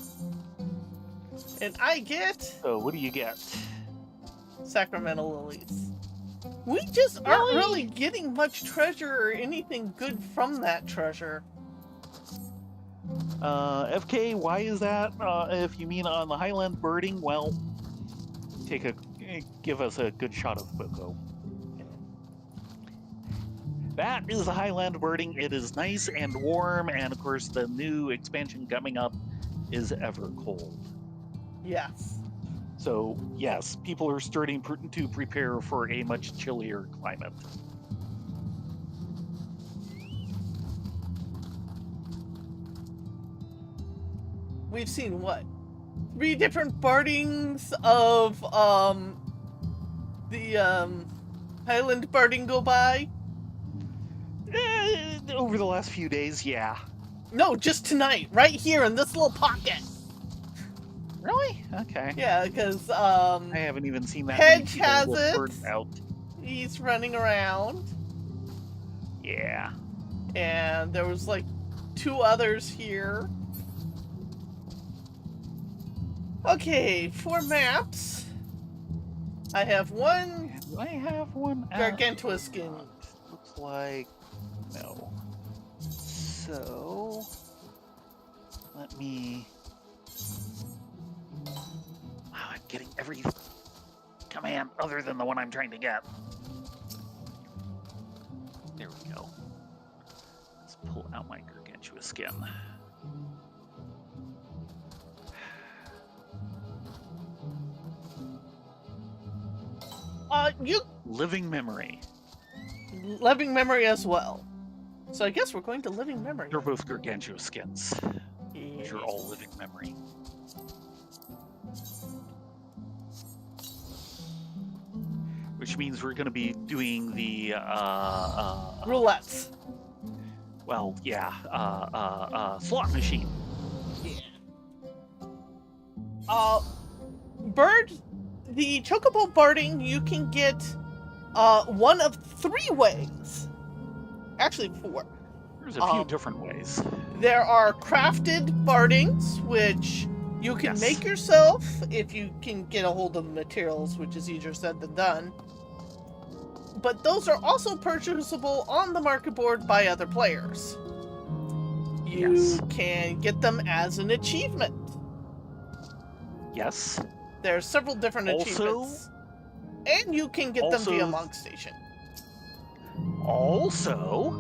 And I get... So what do you get? Sacramento lilies. We just aren't really getting much treasure or anything good from that treasure. FK, why is that? If you mean on the highland birding, well, give us a good shot of Boko. That is the highland birding. It is nice and warm, and of course the new expansion coming up is Evercold. Yes. So yes, people are starting to prepare for a much chillier climate. We've seen what? 3 different bardings of the Highland barding go by? Over the last few days, yeah. No, just tonight, right here in this little pocket. Really? Okay. Yeah, because I haven't even seen that. Hedge has it. Out. He's running around. Yeah. And there was like 2 others here. Okay, 4 maps. I have one. Do I have one? Gargantuaskin. Looks like no. So let me. Oh, I'm getting every command other than the one I'm trying to get. There we go. Let's pull out my Gargantuaskin. Living Memory. Living Memory as well. So I guess we're going to Living Memory. They're both Gargantuaskins. Yes. You're all Living Memory. Which means we're going to be doing the roulettes. Well, yeah, slot machine. Yeah. The Chocobo barding you can get one of 3 ways. Actually 4. There's a few different ways. There are crafted bardings, which you can make yourself if you can get a hold of the materials, which is easier said than done. But those are also purchasable on the market board by other players. You can get them as an achievement. Yes. There are several different achievements. And you can get them via Monk Station. Also,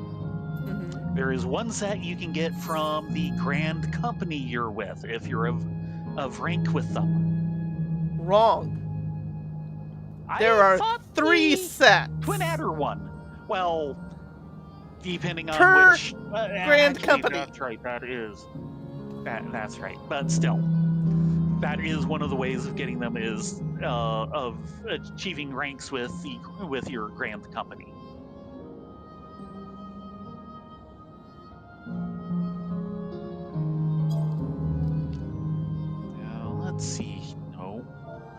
there is one set you can get from the Grand Company you're with, if you're of rank with them. Wrong. There are 3 sets. Twin Adder one. Well, depending on Per which Grand Company. That's right. That's right. But still, that is one of the ways of getting them is of achieving ranks with your Grand Company. Now let's see. No,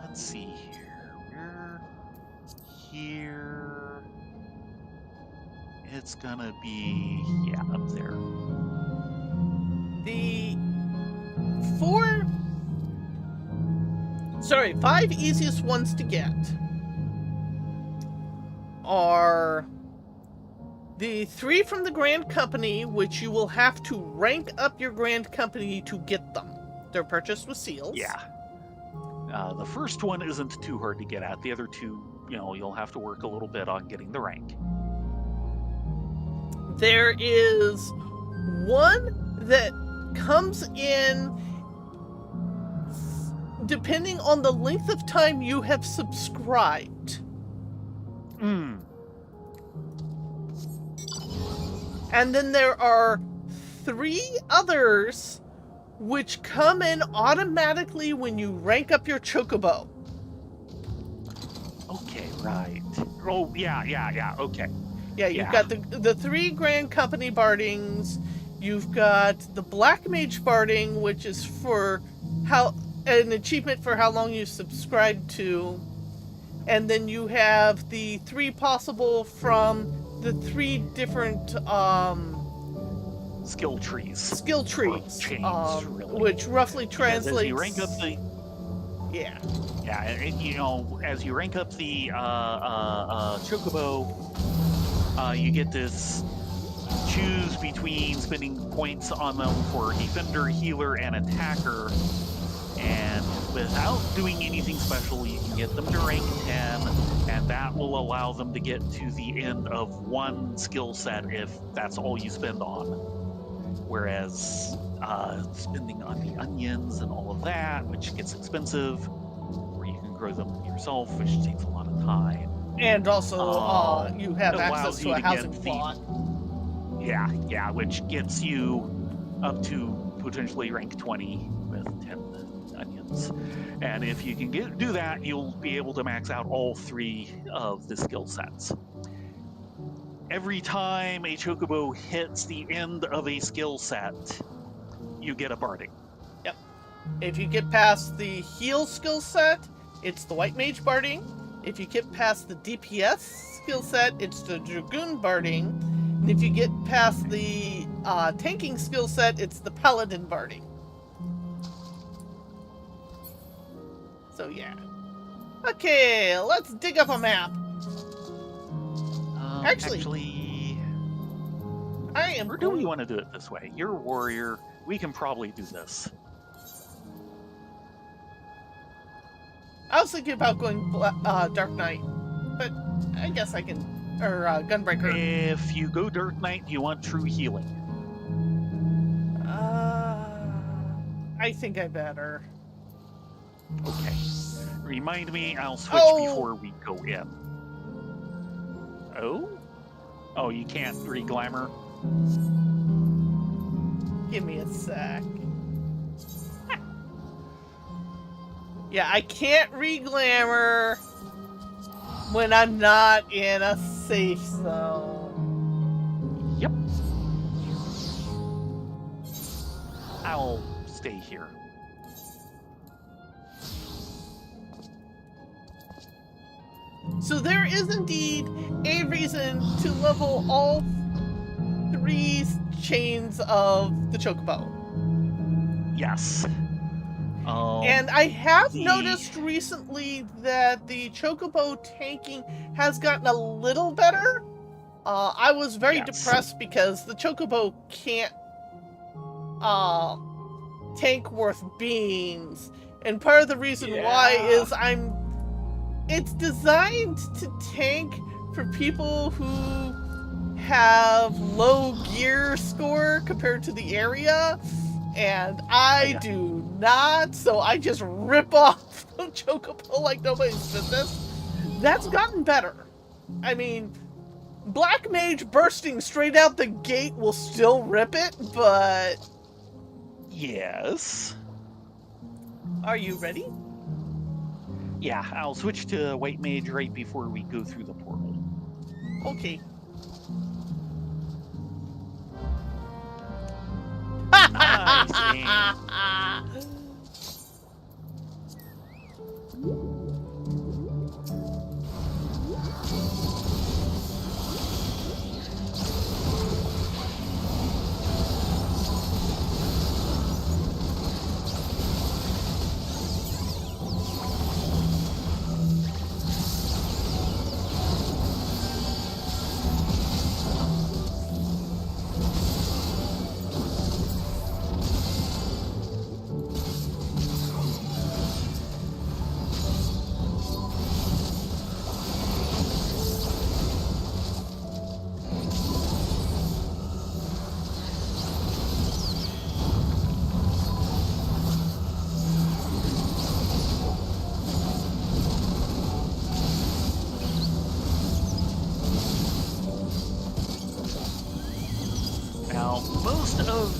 let's see here. We're here. It's gonna be up there. The 5 easiest ones to get are The 3 from the Grand Company, which you will have to rank up your Grand Company to get them. They're purchased with seals. Yeah. The first one isn't too hard to get at. The other two, you'll have to work a little bit on getting the rank. There is one that comes in depending on the length of time you have subscribed. And then there are 3 others which come in automatically when you rank up your chocobo. Okay, right. Oh, yeah, okay. Yeah, you've got the 3 Grand Company bardings. You've got the Black Mage barding, which is for an achievement for how long you subscribed to. And then you have the 3 possible from the 3 different skill trees. Skill trees, chains, really. which roughly translates. As you rank up the. Yeah. Yeah, and, as you rank up the chocobo, you get this choose between spending points on them for defender, healer, and attacker. And without doing anything special, you can get them to rank 10, and that will allow them to get to the end of one skill set if that's all you spend on. Whereas spending on the onions and all of that, which gets expensive, or you can grow them yourself, which takes a lot of time. And also, you have access to a housing plot. Yeah, which gets you up to potentially rank 20 with 10 onions. And if you can do that, you'll be able to max out all 3 of the skill sets. Every time a chocobo hits the end of a skill set, you get a barding. Yep. If you get past the heal skill set, it's the White Mage barding. If you get past the DPS skill set, it's the Dragoon barding. And if you get past the tanking skill set, it's the Paladin barding. So yeah. Okay, let's dig up a map. Actually, I am. Or do we want to do it this way? You're a warrior. We can probably do this. I was thinking about going Dark Knight, but I guess I can. Or Gunbreaker. If you go Dark Knight, you want true healing. I think I better. Okay. Remind me, I'll switch before we go in. Oh, you can't re-glamour? Give me a sec. Yeah, I can't re-glamour when I'm not in a safe zone. Yep. I'll stay here. So there is indeed a reason to level all 3 chains of the Chocobo. Yes. And I have noticed recently that the Chocobo tanking has gotten a little better. I was very depressed because the Chocobo can't tank worth beans. And part of the reason why is it's designed to tank for people who have low gear score compared to the area, and I do not, so I just rip off the Chocobo like nobody's business. That's gotten better. I mean, Black Mage bursting straight out the gate will still rip it, but... Yes. Are you ready? Yeah, I'll switch to White Mage right before we go through the portal. Okay. Nice.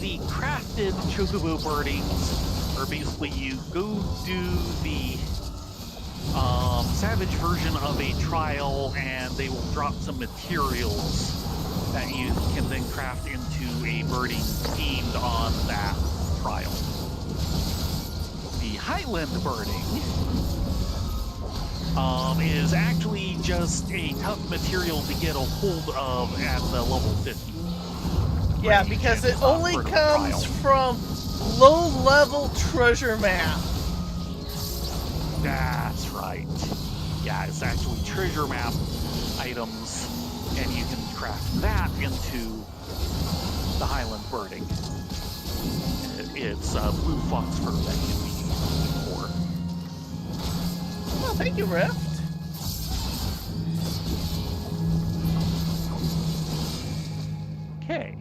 the crafted chocobo birdings are basically you go do the savage version of a trial, and they will drop some materials that you can then craft into a birding themed on that trial. The Highland birding is actually just a tough material to get a hold of at the level 50. Yeah, because it only comes from low-level treasure map. That's right. Yeah, it's actually treasure map items, and you can craft that into the Highland birding. It's blue fox fur that can be used for. Oh, thank you, Rift. Okay.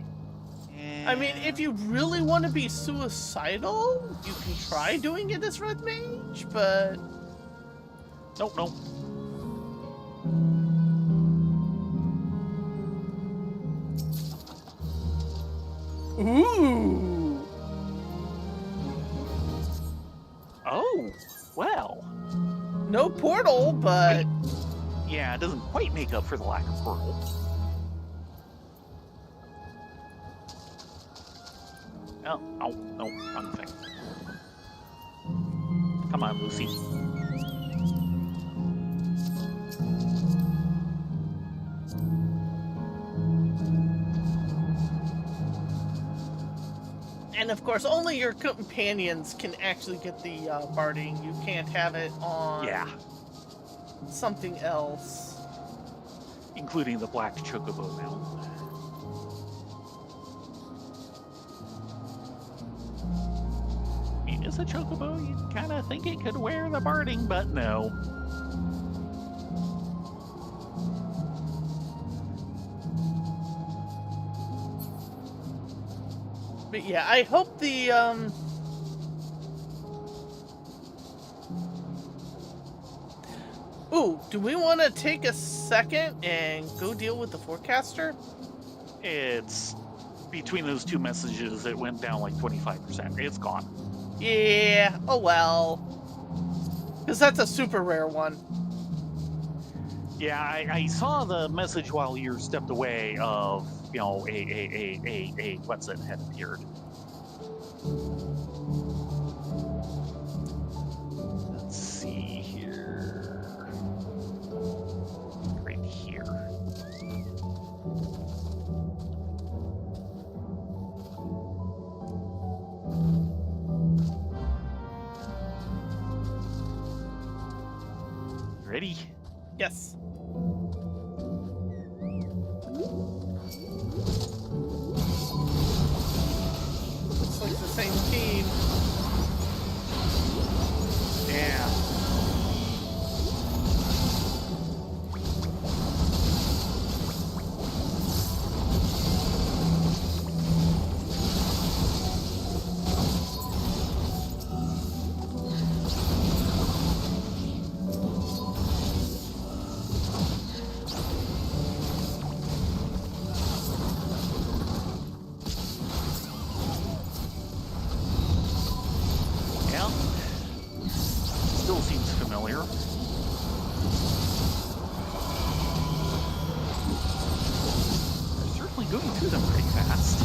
I mean, if you really want to be suicidal, you can try doing it as Red Mage, but... Nope. Ooh! Oh, well. No portal, but... Yeah, it doesn't quite make up for the lack of portal. Oh, no, wrong thing. Come on, Lucy. And of course, only your companions can actually get the barding. You can't have it on something else. Including the black chocobo mount. I mean, as a chocobo, you'd kind of think it could wear the barding, but no. But yeah, I hope the, Ooh, do we want to take a second and go deal with the forecaster? It's... Between those two messages, it went down like 25%. It's gone. Yeah, oh well. Because that's a super rare one. Yeah, I saw the message while you stepped away of, you know, a what's it had appeared. Let's see here. Right here. Ready? Yes. Looks like the same team. Yeah. Yeah. Still seems familiar. They're certainly going through them pretty fast.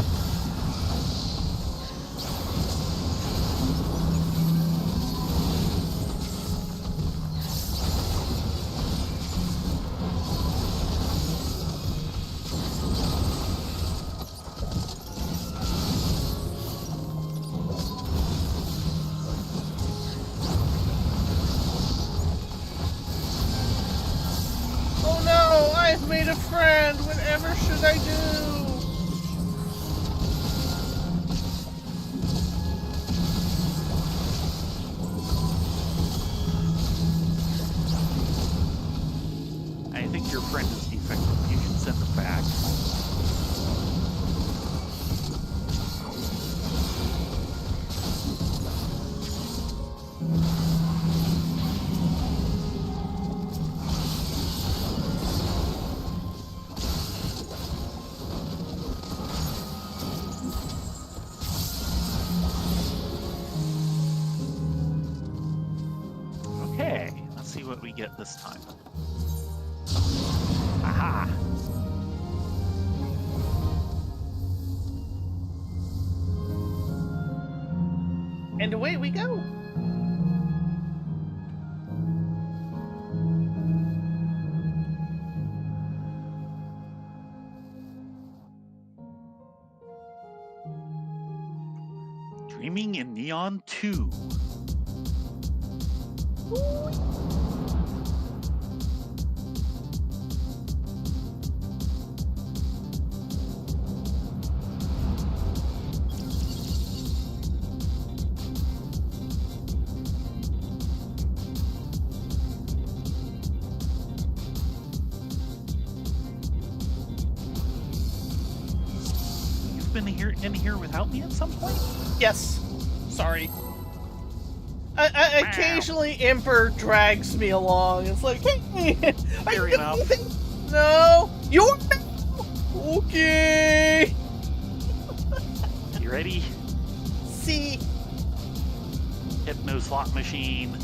Oh no, I've made a friend. Whatever should I do? I think your friend is defective. You should send them back. what we get this time. Aha! And away we go. Dreaming in Neon 2. You've been in here without me at some point? Yes. Sorry. Occasionally, Emperor drags me along. It's like, hey, are Fair you enough. No, you're okay. You ready? See, Hypno slot machine.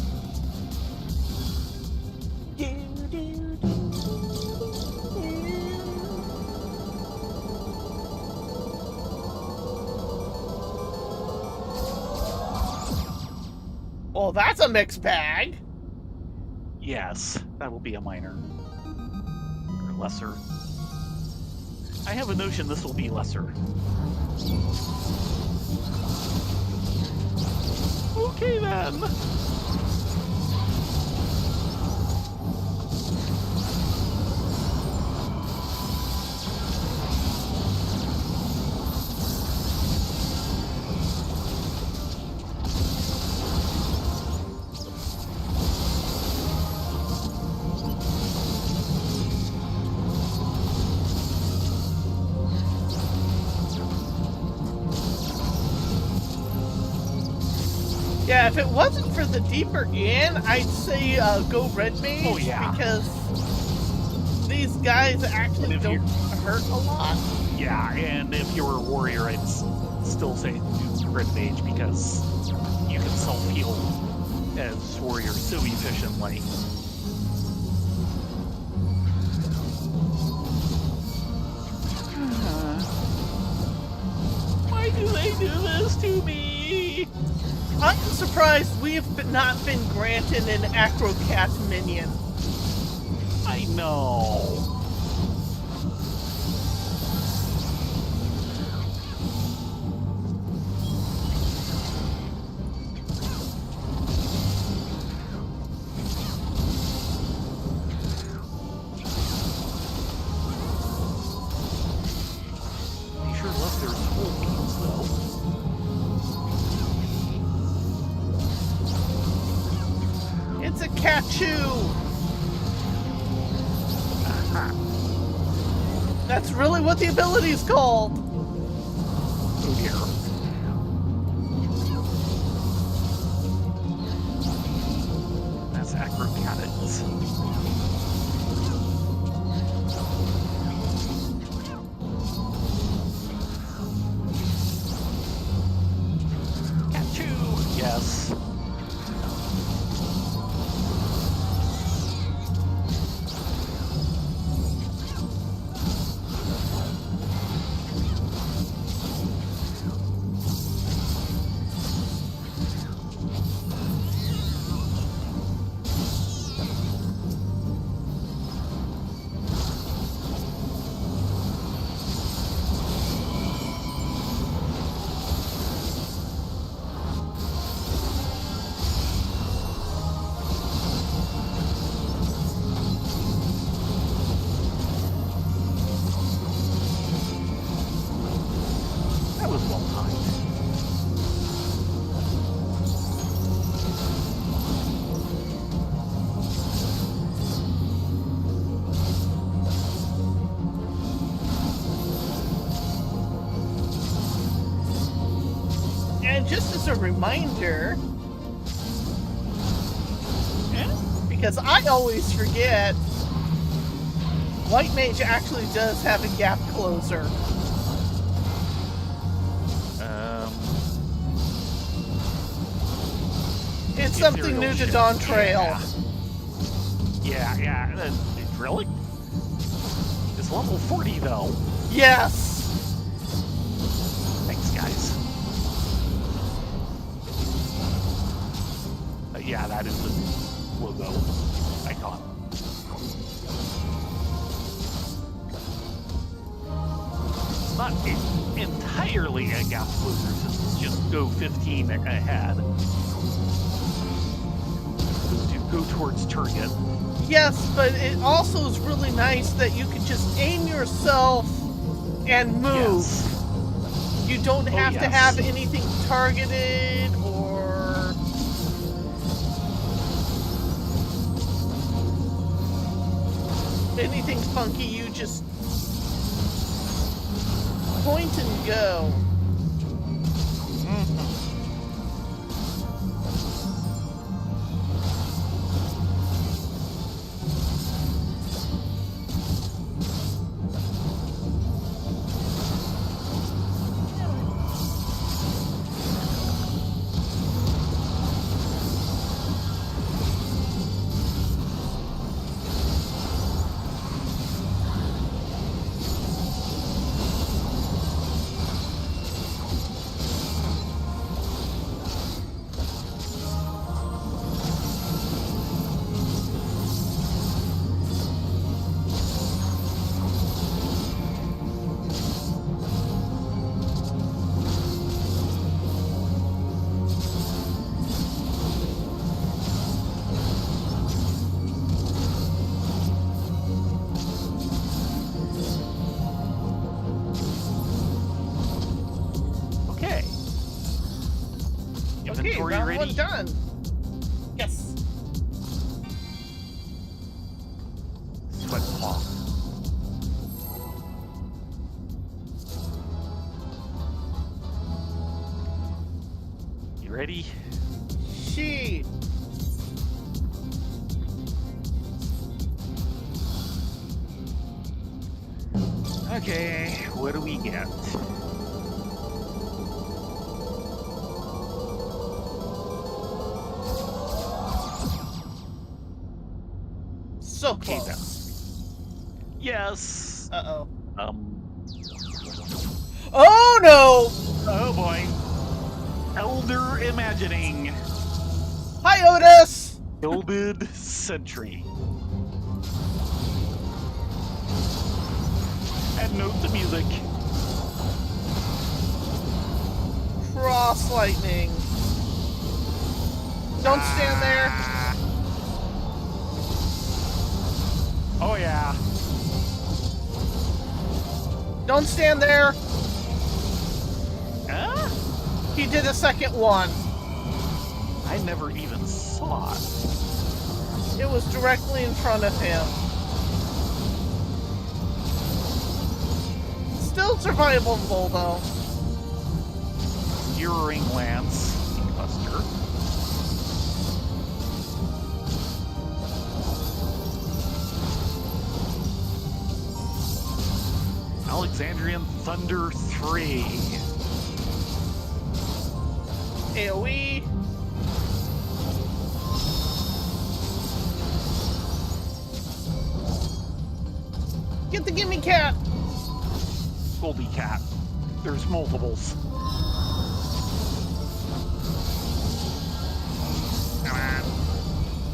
well, that's a mixed bag. Yes, that will be a minor. Or lesser. I have a notion this will be lesser. Okay then. Yeah, if it wasn't for the deeper in, I'd say go red mage. Oh, yeah. Because these guys actually don't hurt a lot. Yeah, and if you were a warrior, I'd still say do red mage because you can self-heal as warrior so efficiently. Why do they do this to me? I'm surprised we've not been granted an Acrocat minion. I know. They sure love their soul beams, though. It's a Kachu! That's really what the ability is called. Oh dear. That's acrobatics. Kachu! Yes. That was well timed. And just as a reminder, because I always forget, White Mage actually does have a gap closer. It's something new to Dawn Trail. Yeah. Yeah. Really? It's level 40 though. Yes! Thanks, guys. Yeah, that is the logo icon. It's not entirely a gap closer since it's just go 15 ahead. To go towards target. Yes, but it also is really nice that you can just aim yourself and move. Yes. You don't have to yes. have anything targeted or... anything funky. You just point and go. Okay. Inventory round ready? one done. Yes. Sweat cloth. You ready? She. Okay, what do we get? So Okay, close. Yes. Uh-oh. Oh no! Oh boy. Elder Imagining. Hi, Otis! Gilded Sentry. And note the music. Cross lightning. Don't stand there. Oh yeah. Don't stand there. Huh? He did a second one. I never even saw it. It was directly in front of him. Still survivable though. Skewering Lance. Buster. Alexandrian Thunder 3. AoE. Get the gimme cat! Goldie Cat. There's multiples. Come on.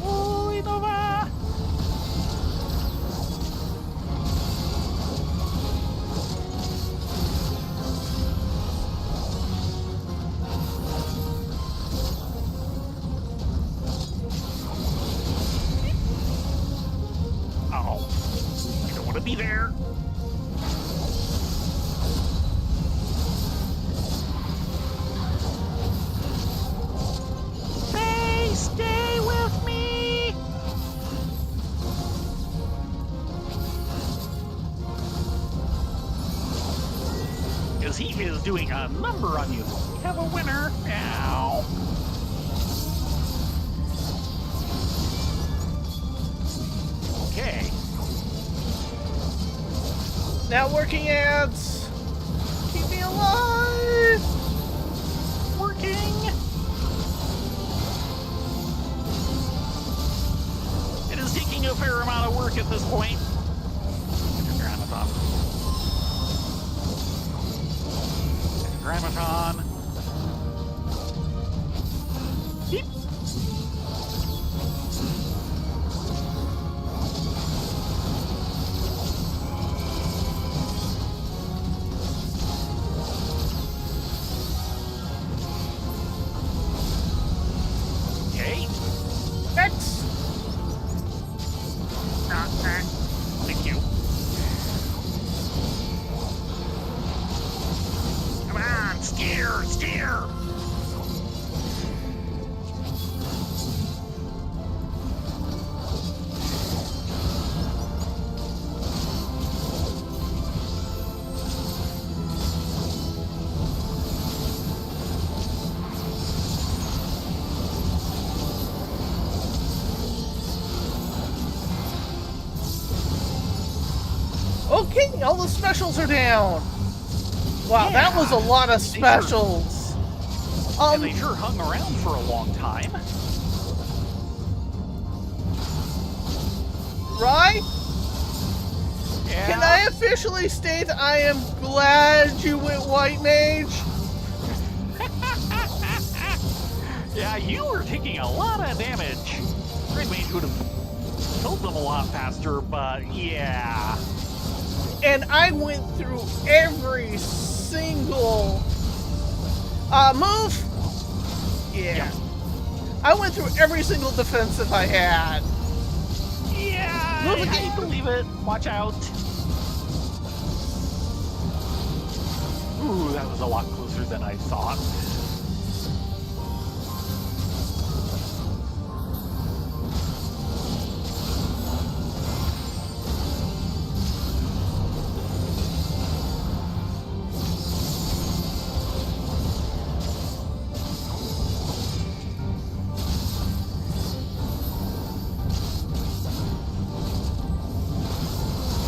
Holy Nova! Oh. I don't want to be there. Stay with me! Because he is doing a number on you. We have a winner now. Okay. Not working ads. Keep me alive. Working. It is taking a a fair amount of work at this point. Grammaton. Grammaton. Beep. Okay. X. Thank you. Come on, steer! Okay, all the specials are down. Wow, that was a lot of specials. And they sure hung around for a long time. Right? Yeah. Can I officially state I am glad you went White Mage? Yeah, you were taking a lot of damage. Red Mage would have killed them a lot faster, but yeah. And I went through every single move. Yeah. I went through every single defensive I had. Yeah, Move again. I believe it. Watch out. Ooh, that was a lot closer than I thought.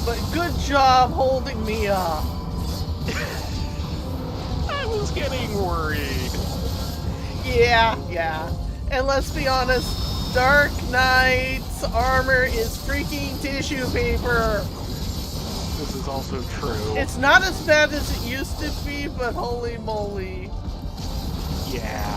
But good job holding me up. I was getting worried. Yeah. And let's be honest, Dark Knight's armor is freaking tissue paper. This is also true. It's not as bad as it used to be, but holy moly. Yeah.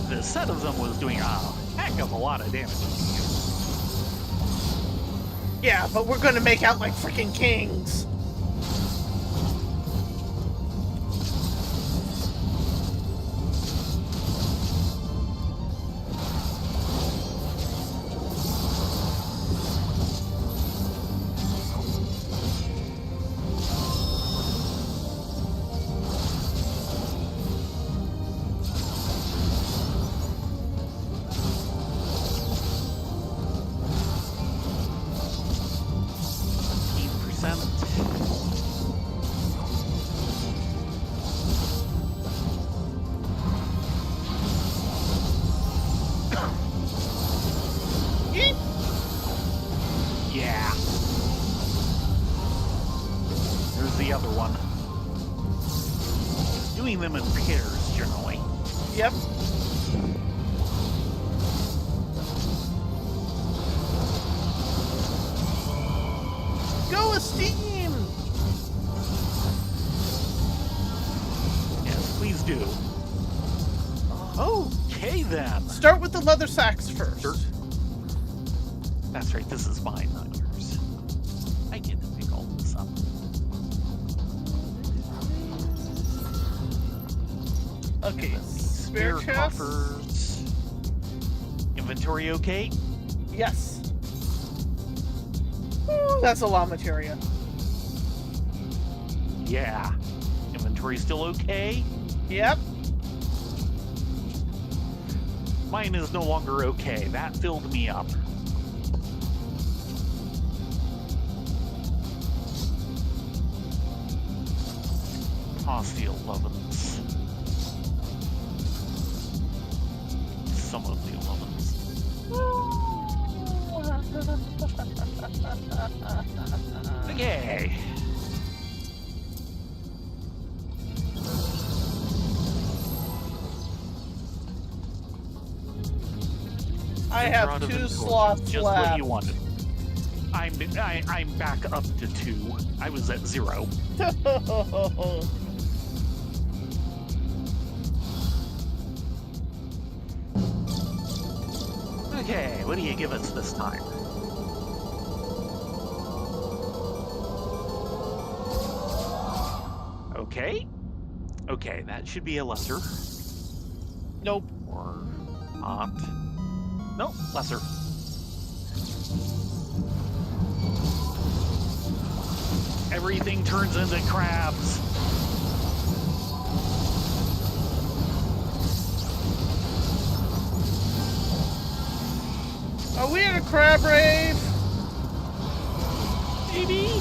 The set of them was doing a heck of a lot of damage. Yeah, but we're gonna make out like freaking kings. Yeah. There's the other one. Doing them in pairs, generally. Yep. Go Esteem! Yes, please do. Okay, then. Start with the leather sacks first. Sure. That's right, this is mine, not yours. I get to pick all this up. Okay, spare chest. Coffers. Inventory okay? Yes. Ooh, that's a lot of materia. Yeah. Inventory still okay? Yep. Mine is no longer okay. That filled me up. Hostile ovens. Some of the ovens. Okay. I have 2 slots just left. what you wanted. I'm back up to 2. I was at 0. Okay, what do you give us this time? Okay. Okay, that should be a lesser. Nope. Or not. Nope, lesser. Everything turns into crabs. Are we in a crab rave? Maybe?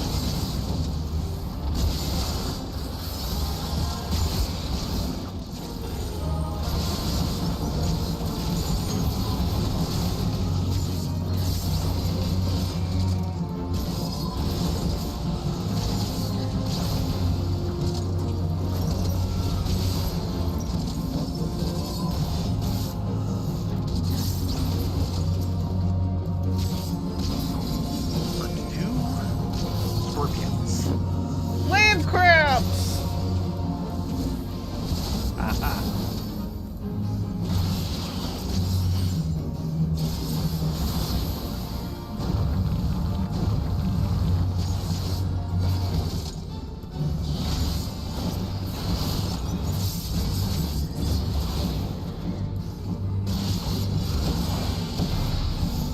Land crabs!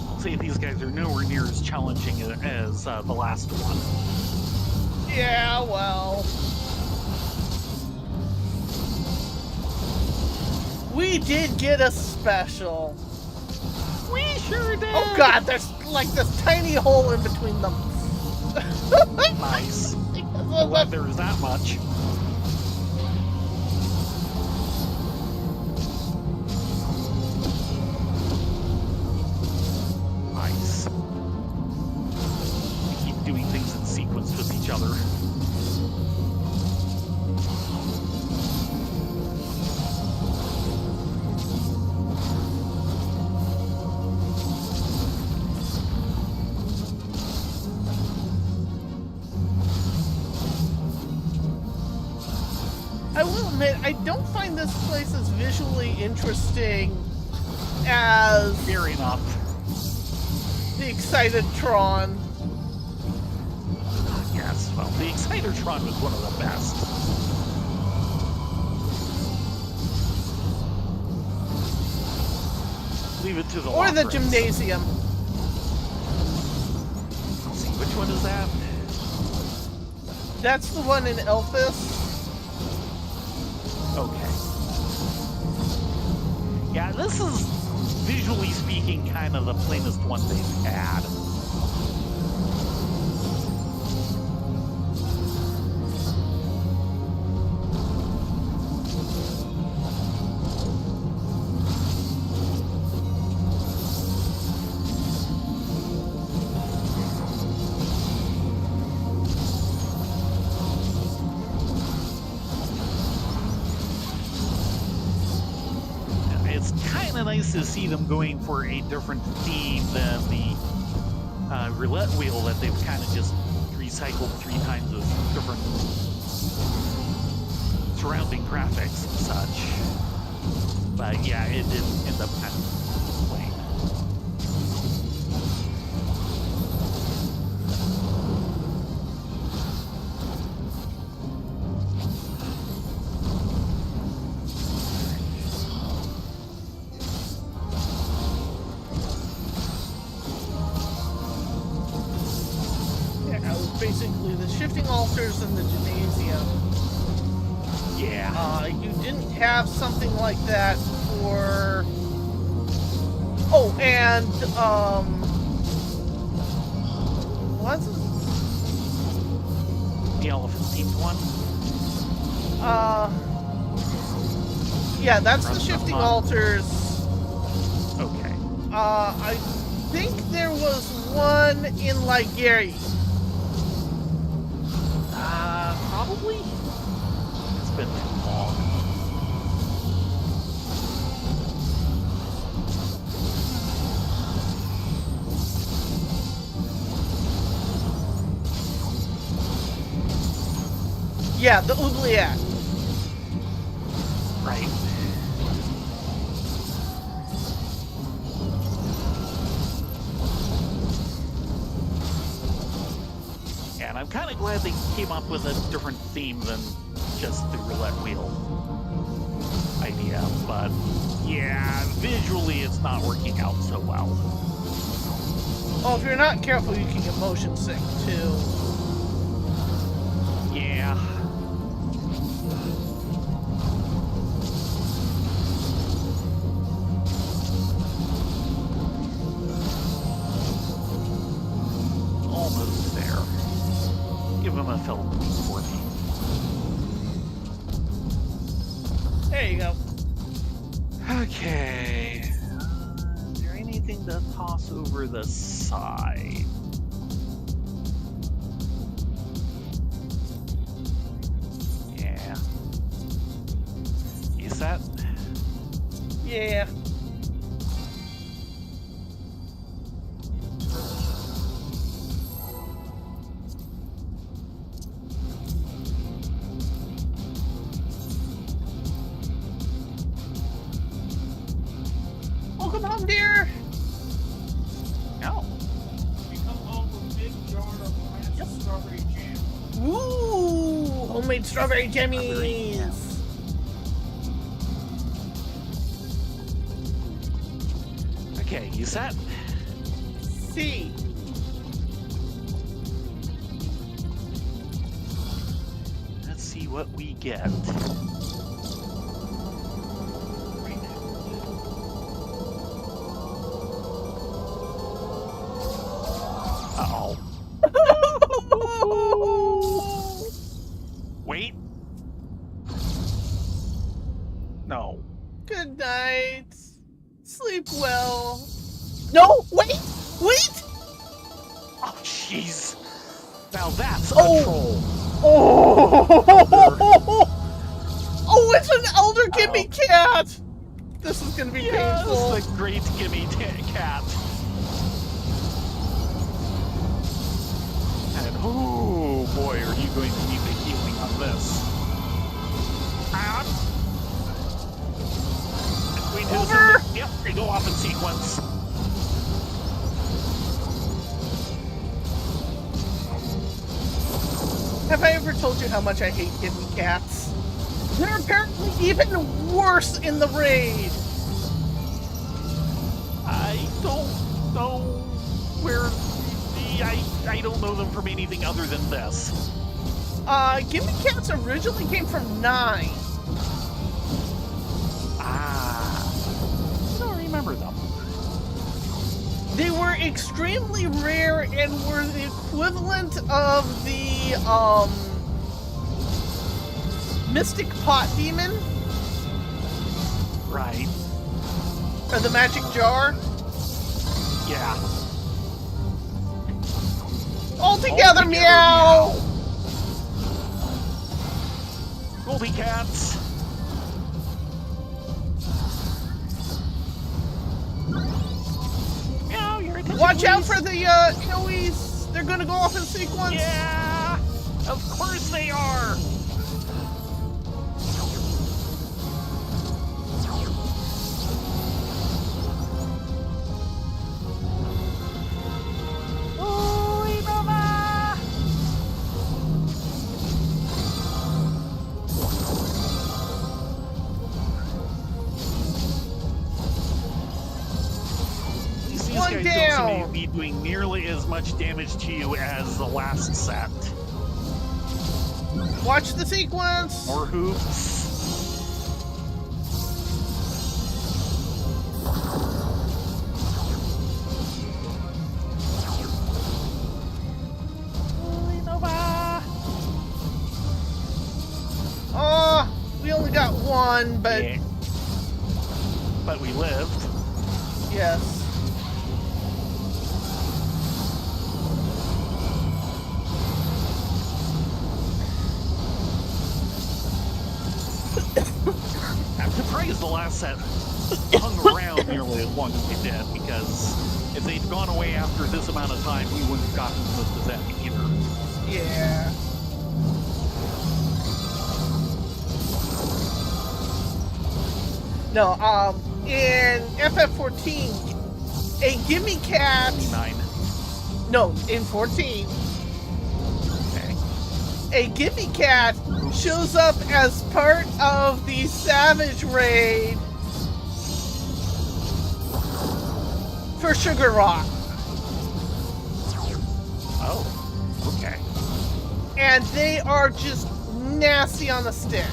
I'll say these guys are nowhere near as challenging as the last one. Yeah, well. We did get a special. We sure did! Oh god, there's like this tiny hole in between them. Nice. I'm glad there was that much. Nice. We keep doing things in sequence with each other. I will admit, I don't find this place as visually interesting as Fair enough. the Excited Tron. Yes, well, the Excitertron was one of the best. Leave it to the Or the Lockrins. Gymnasium. Let's see, which one is that? That's the one in Elphis. Okay. Yeah, this is, visually speaking, kind of the plainest one they've had. It's kind of nice to see them going for a different theme than the roulette wheel that they've kind of just recycled 3 times of different surrounding graphics and such. But yeah, it did end up kind of plain. Yeah, it was basically the shifting altars and the Gymnasium. Yeah. You didn't have something like that for Oh, and what's it? The elephant-themed one? Yeah, that's the Rest of shifting month. altars. Okay. I think there was one in Ligeri. Probably? It's been too long. Yeah, the oubliette. Right. And I'm kind of glad they came up with a different theme than just the roulette wheel idea, but yeah, visually it's not working out so well. Oh, if you're not careful, you can get motion sick too. Yeah. Almost there. Give him a felt for me. There you go. Okay. Is there anything to toss over the side? Yeah. You set? Yeah. Welcome home, dear. No. We come home with a big jar of rancid strawberry jam. Ooh, homemade strawberry Strawberry jammies. jam. Okay, you set? See. Let's see what we get. Uh-oh. Wait. No. Good night. Sleep well. No, wait, wait. Oh, jeez. Now that's Oh. a troll. Oh, oh, it's an elder gimme cat. This is gonna be Yes, painful. the great gimme cat. And oh boy, are you going to need the healing on this. Between his Over. and yep, they go off in sequence. Have I ever told you how much I hate gimme cats? They're apparently even worse in the raid. I don't know where I don't know them from anything other than this. Gimme cats originally came from 9. I don't remember them. They were extremely rare and were the equivalent of the, Mystic Pot Demon, Right. or the Magic Jar. Yeah. All together, meow! Goldie cats. Meow, your attention, Watch out please. for the, Yowies. They're gonna go off in sequence. Yeah! Of course they are! Ooh, mama! These One guys down. don't seem to be doing nearly as much damage to you as the last set. Watch the sequence. More hoops. won, but Yeah. But we lived. yes. I'm surprised the last set hung around nearly as long as they did, because if they'd gone away after this amount of time, we wouldn't have gotten most of that either. Yeah. No, in FF14, a gimme cat. 9. No, in 14, Okay. a gimme cat shows up as part of the Savage Raid for Sugar Rock. Oh. Okay. And they are just nasty on the stick.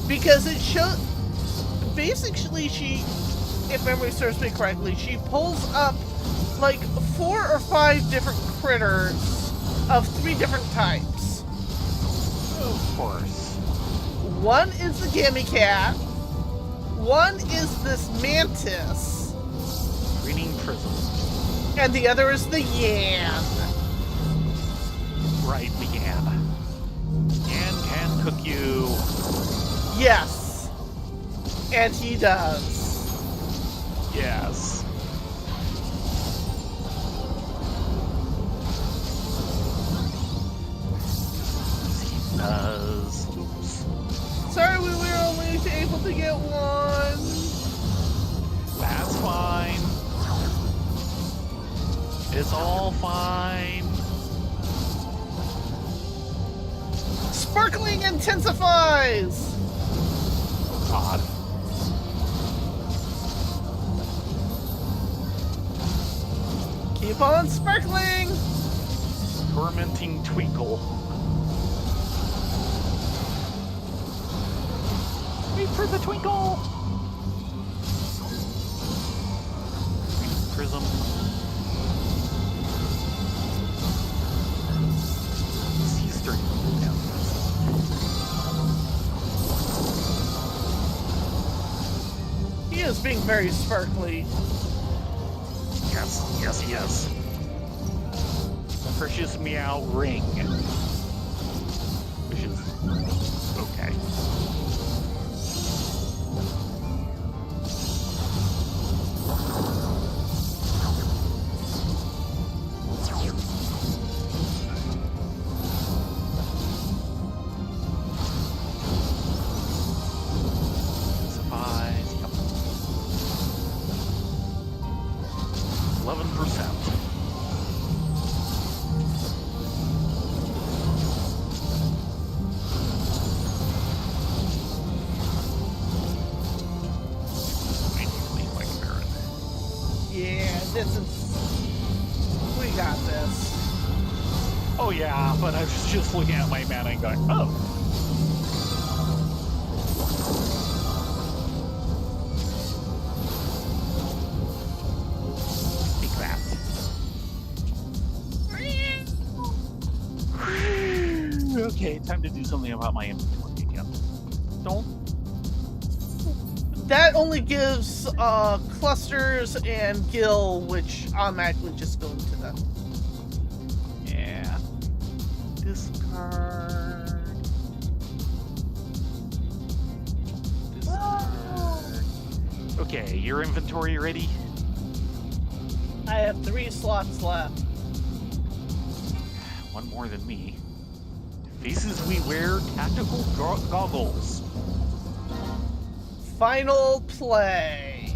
Because it shows... Basically, she, if memory serves me correctly, she pulls up like 4 or 5 different critters of 3 different types. Of course. One is the gimme cat. One is this mantis. Greening prism. And the other is the yan. Right, the Yan. Yan can cook you. Yes. And he does. Yes. He does. Oops. Sorry, we were only able to get one. That's fine. It's all fine. Sparkling intensifies. Oh, God. Keep on sparkling. Tormenting twinkle. Wait for the twinkle. Greening prism. He's starting to go down. He is being very sparkly. Yes, yes, yes. Precious Meow Ring. Which is okay. Supplies, yep. 11%. Yeah, this is... We got this. Oh yeah, but I was just looking at my mana and going, oh. Take that. Okay, time to do something about my inventory again. Don't. That only gives clusters and gill, which automatically just go into them. Yeah. Discard. Discard. Okay, your inventory ready? I have 3 slots left. One more than me. Faces we wear tactical goggles. Final play.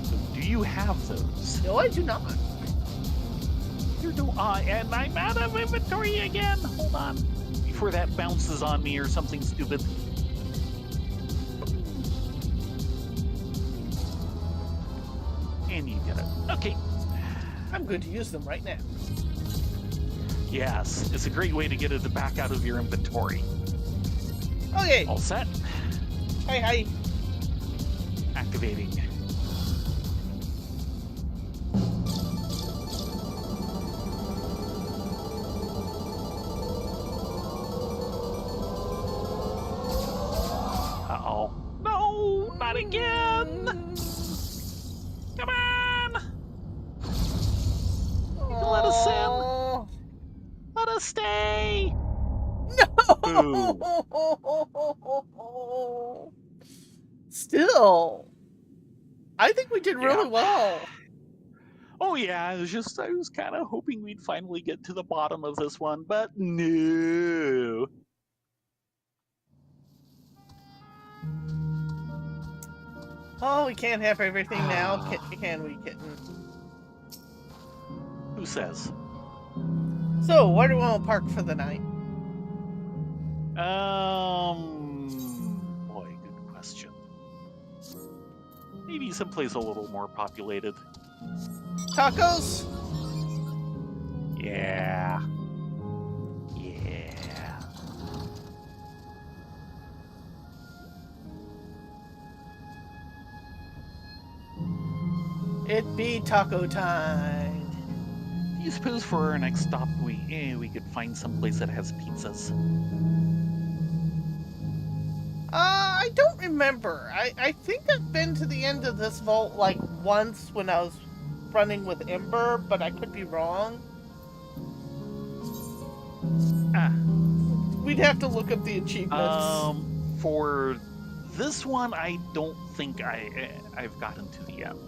So do you have those? No, I do not. Here do I, and I'm out of inventory again. Hold on. Before that bounces on me or something stupid. And you get it. Okay. I'm going to use them right now. Yes, it's a great way to get it back out of your inventory. Okay. All set? Hi. Activating. Not again! Come on! You can let us in. Let us stay. Boo. No! Still, I think we did really Yeah. well. Oh yeah, I was kind of hoping we'd finally get to the bottom of this one, but no. Oh, we can't have everything now, can we, kitten? Who says? So, where do we want to park for the night? Boy, good question. Maybe someplace a little more populated. Tacos? Yeah. Yeah. It be taco time. Do you suppose for our next stop we could find someplace that has pizzas? I don't remember. I think I've been to the end of this vault like once when I was running with Ember, but I could be wrong. We'd have to look up the achievements. For this one, I don't think I've gotten to the end.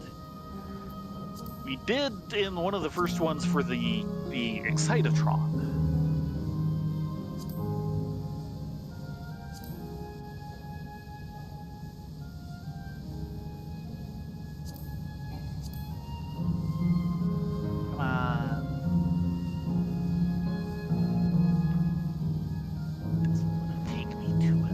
We did in one of the first ones for the Excitatron. Come on. Doesn't want to take me to it.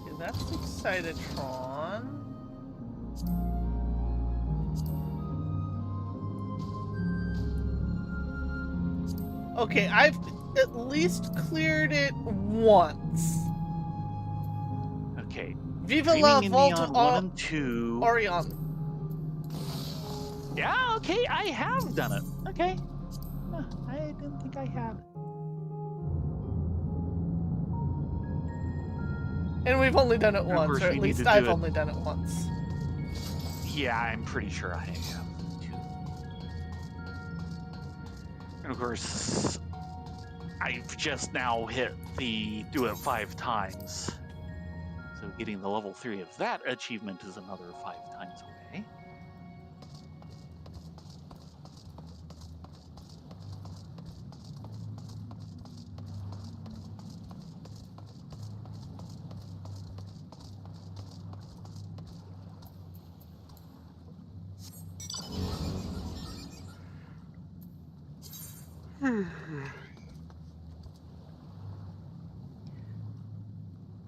Okay, that's the Excitatron. Okay, I've at least cleared it once. Okay. Viva la Dreaming in Neon 1 Volta and 2. Orion. Yeah, okay, I have done it. Okay. I didn't think I had. And we've only done it And of once, course or at we need least to I've do it. only done it once. Yeah, I'm pretty sure I have too. And of course, I've just now hit the do it 5 times. So getting the level 3 of that achievement is another 5 times away.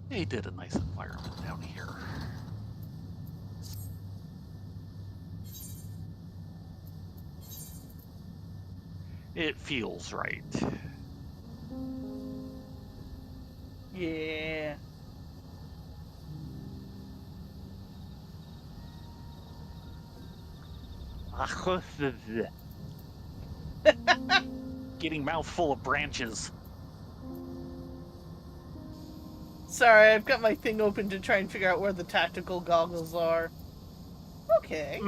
They did a nice environment down here. It feels right. Yeah. Getting mouthful of branches. Sorry, I've got my thing open to try and figure out where the tactical goggles are. Okay.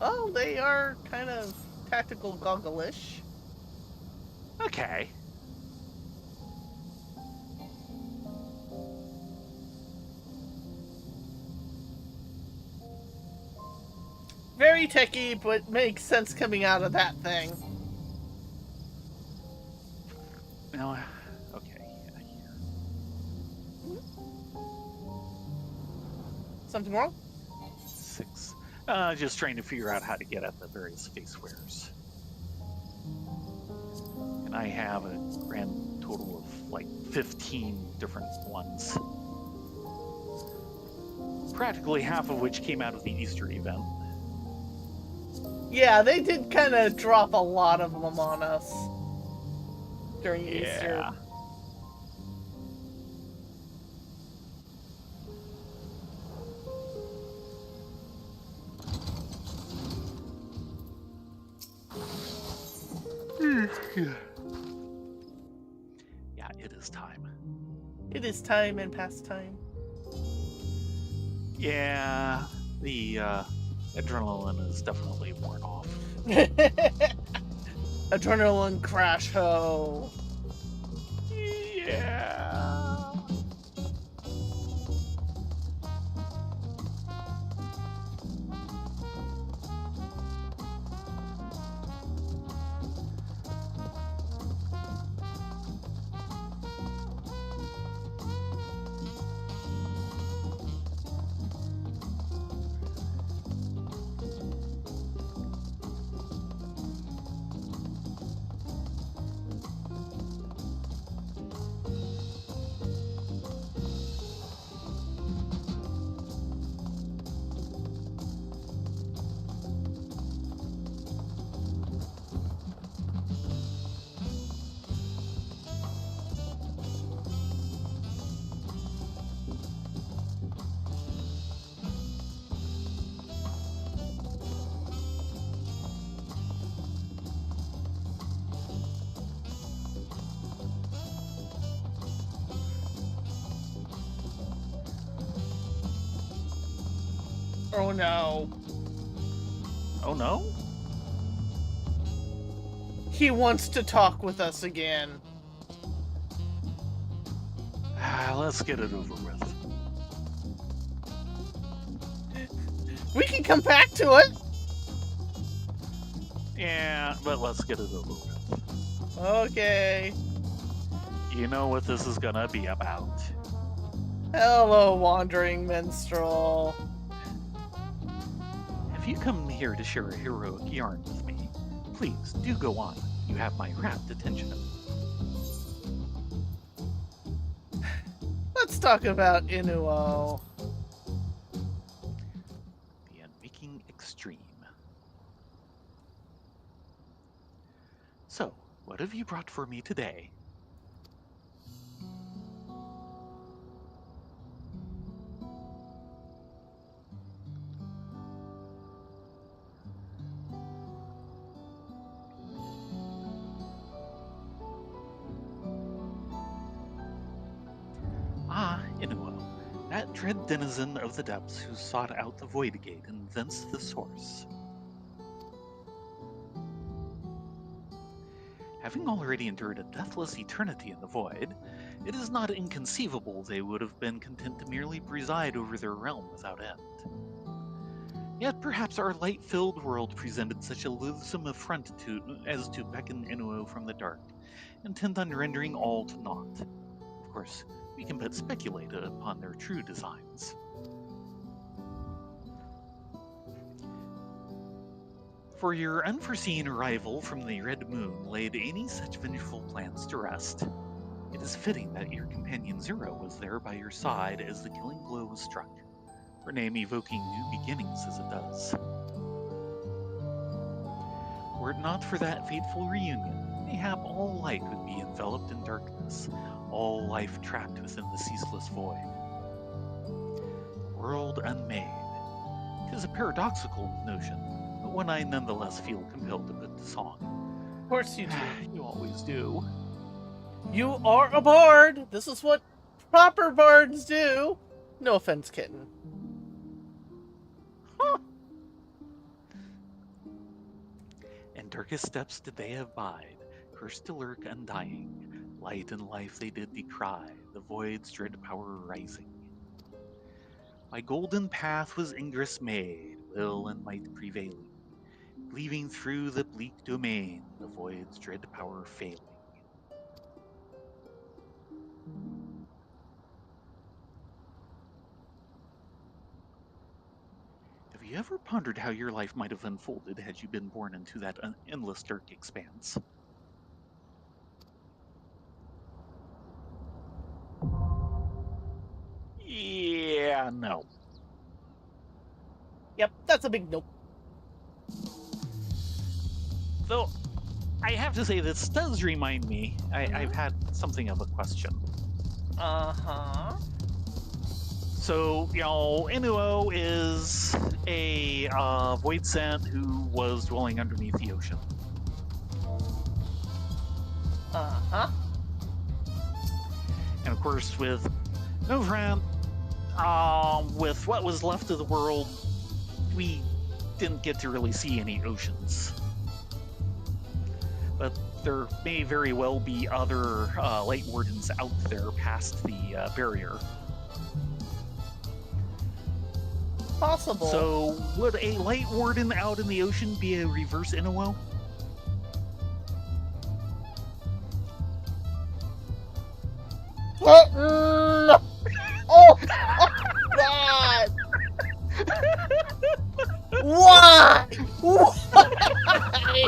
Oh, they are kind of tactical goggle-ish. Okay. Very techy, but makes sense coming out of that thing. No, okay. Yeah, here. Something wrong? 6. Just trying to figure out how to get at the various face wears. And I have a grand total of like 15 different ones. Practically half of which came out of the Easter event. Yeah, they did kind of drop a lot of them on us during Easter. it is time. It is time and past time. Yeah, the adrenaline is definitely worn off. Adrenaline crash ho. Yeah. Oh no. Oh no? He wants to talk with us again. Let's get it over with. We can come back to it. Yeah, but let's get it over with. Okay. You know what this is gonna be about. Hello, wandering minstrel. Have you come here to share a heroic yarn with me? Please, do go on. You have my rapt attention. Let's talk about Inuo. The Unmaking Extreme. So, what have you brought for me today? Ah, Inuo, that dread denizen of the depths who sought out the Void Gate and thence the source. Having already endured a deathless eternity in the void, it is not inconceivable they would have been content to merely preside over their realm without end. Yet perhaps our light-filled world presented such a loathsome affront as to beckon Inuo from the dark, intent on rendering all to naught. Of course, we can but speculate upon their true designs. For your unforeseen arrival from the Red Moon laid any such vengeful plans to rest. It is fitting that your companion Zero was there by your side as the killing blow was struck, her name evoking new beginnings as it does. Were it not for that fateful reunion, mayhap all light would be enveloped in darkness, all life trapped within the ceaseless void. The world unmade. 'Tis a paradoxical notion, but one I nonetheless feel compelled to put to song. Of course you do. You always do. You are a bard. This is what proper bards do. No offense, kitten. And darkest steps did they abide, cursed to lurk undying. Light and life they did decry, the void's dread power rising. By golden path was ingress made, will and might prevailing, cleaving through the bleak domain, the void's dread power failing. Have you ever pondered how your life might have unfolded had you been born into that endless dark expanse? Yeah, no. Yep, that's a big nope. Though, I have to say, this does remind me, I've had something of a question. Uh-huh. So, Inuo is a void scent who was dwelling underneath the ocean. Uh-huh. And of course, with no friend, with what was left of the world, we didn't get to really see any oceans. But there may very well be other light wardens out there past the barrier. Possible. So, would a light warden out in the ocean be a reverse Inuo? No. Oh, God! Why? Why?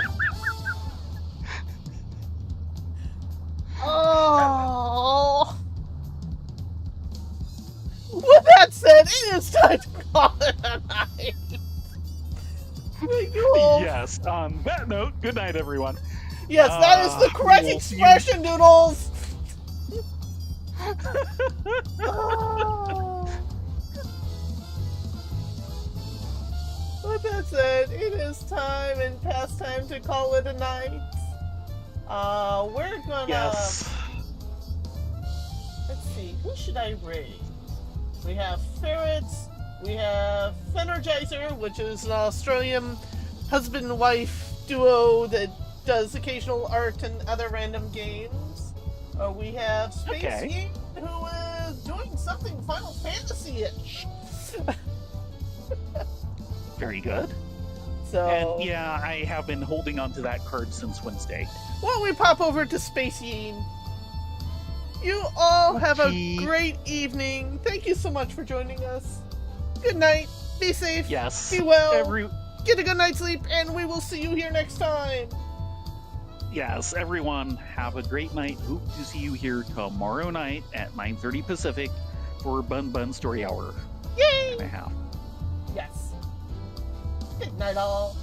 Oh. With that said, it is time to call it a night. Thank you all. Yes, on that note, good night, everyone. Yes, that is the correct we'll see you- expression, Doodles. Oh. With that said, it is time and past time to call it a night. We're gonna... Yes. Let's see, who should I raid? We have Ferrets, we have Fenergizer, which is an Australian husband and wife duo that does occasional art and other random games. We have Space Okay. Geek, who is doing something Final Fantasy-ish. Very good. So, And yeah, I have been holding on to that card since Wednesday. why don't we pop over to Space Yeen? You all have a Okay. great evening. Thank you so much for joining us. Good night. Be safe. Yes. Be well. Get a good night's sleep, and we will see you here next time. Yes, everyone, have a great night. Hope to see you here tomorrow night at 9:30 Pacific for Bun Bun Story Hour Yay! and a half. Yes. Good night, all.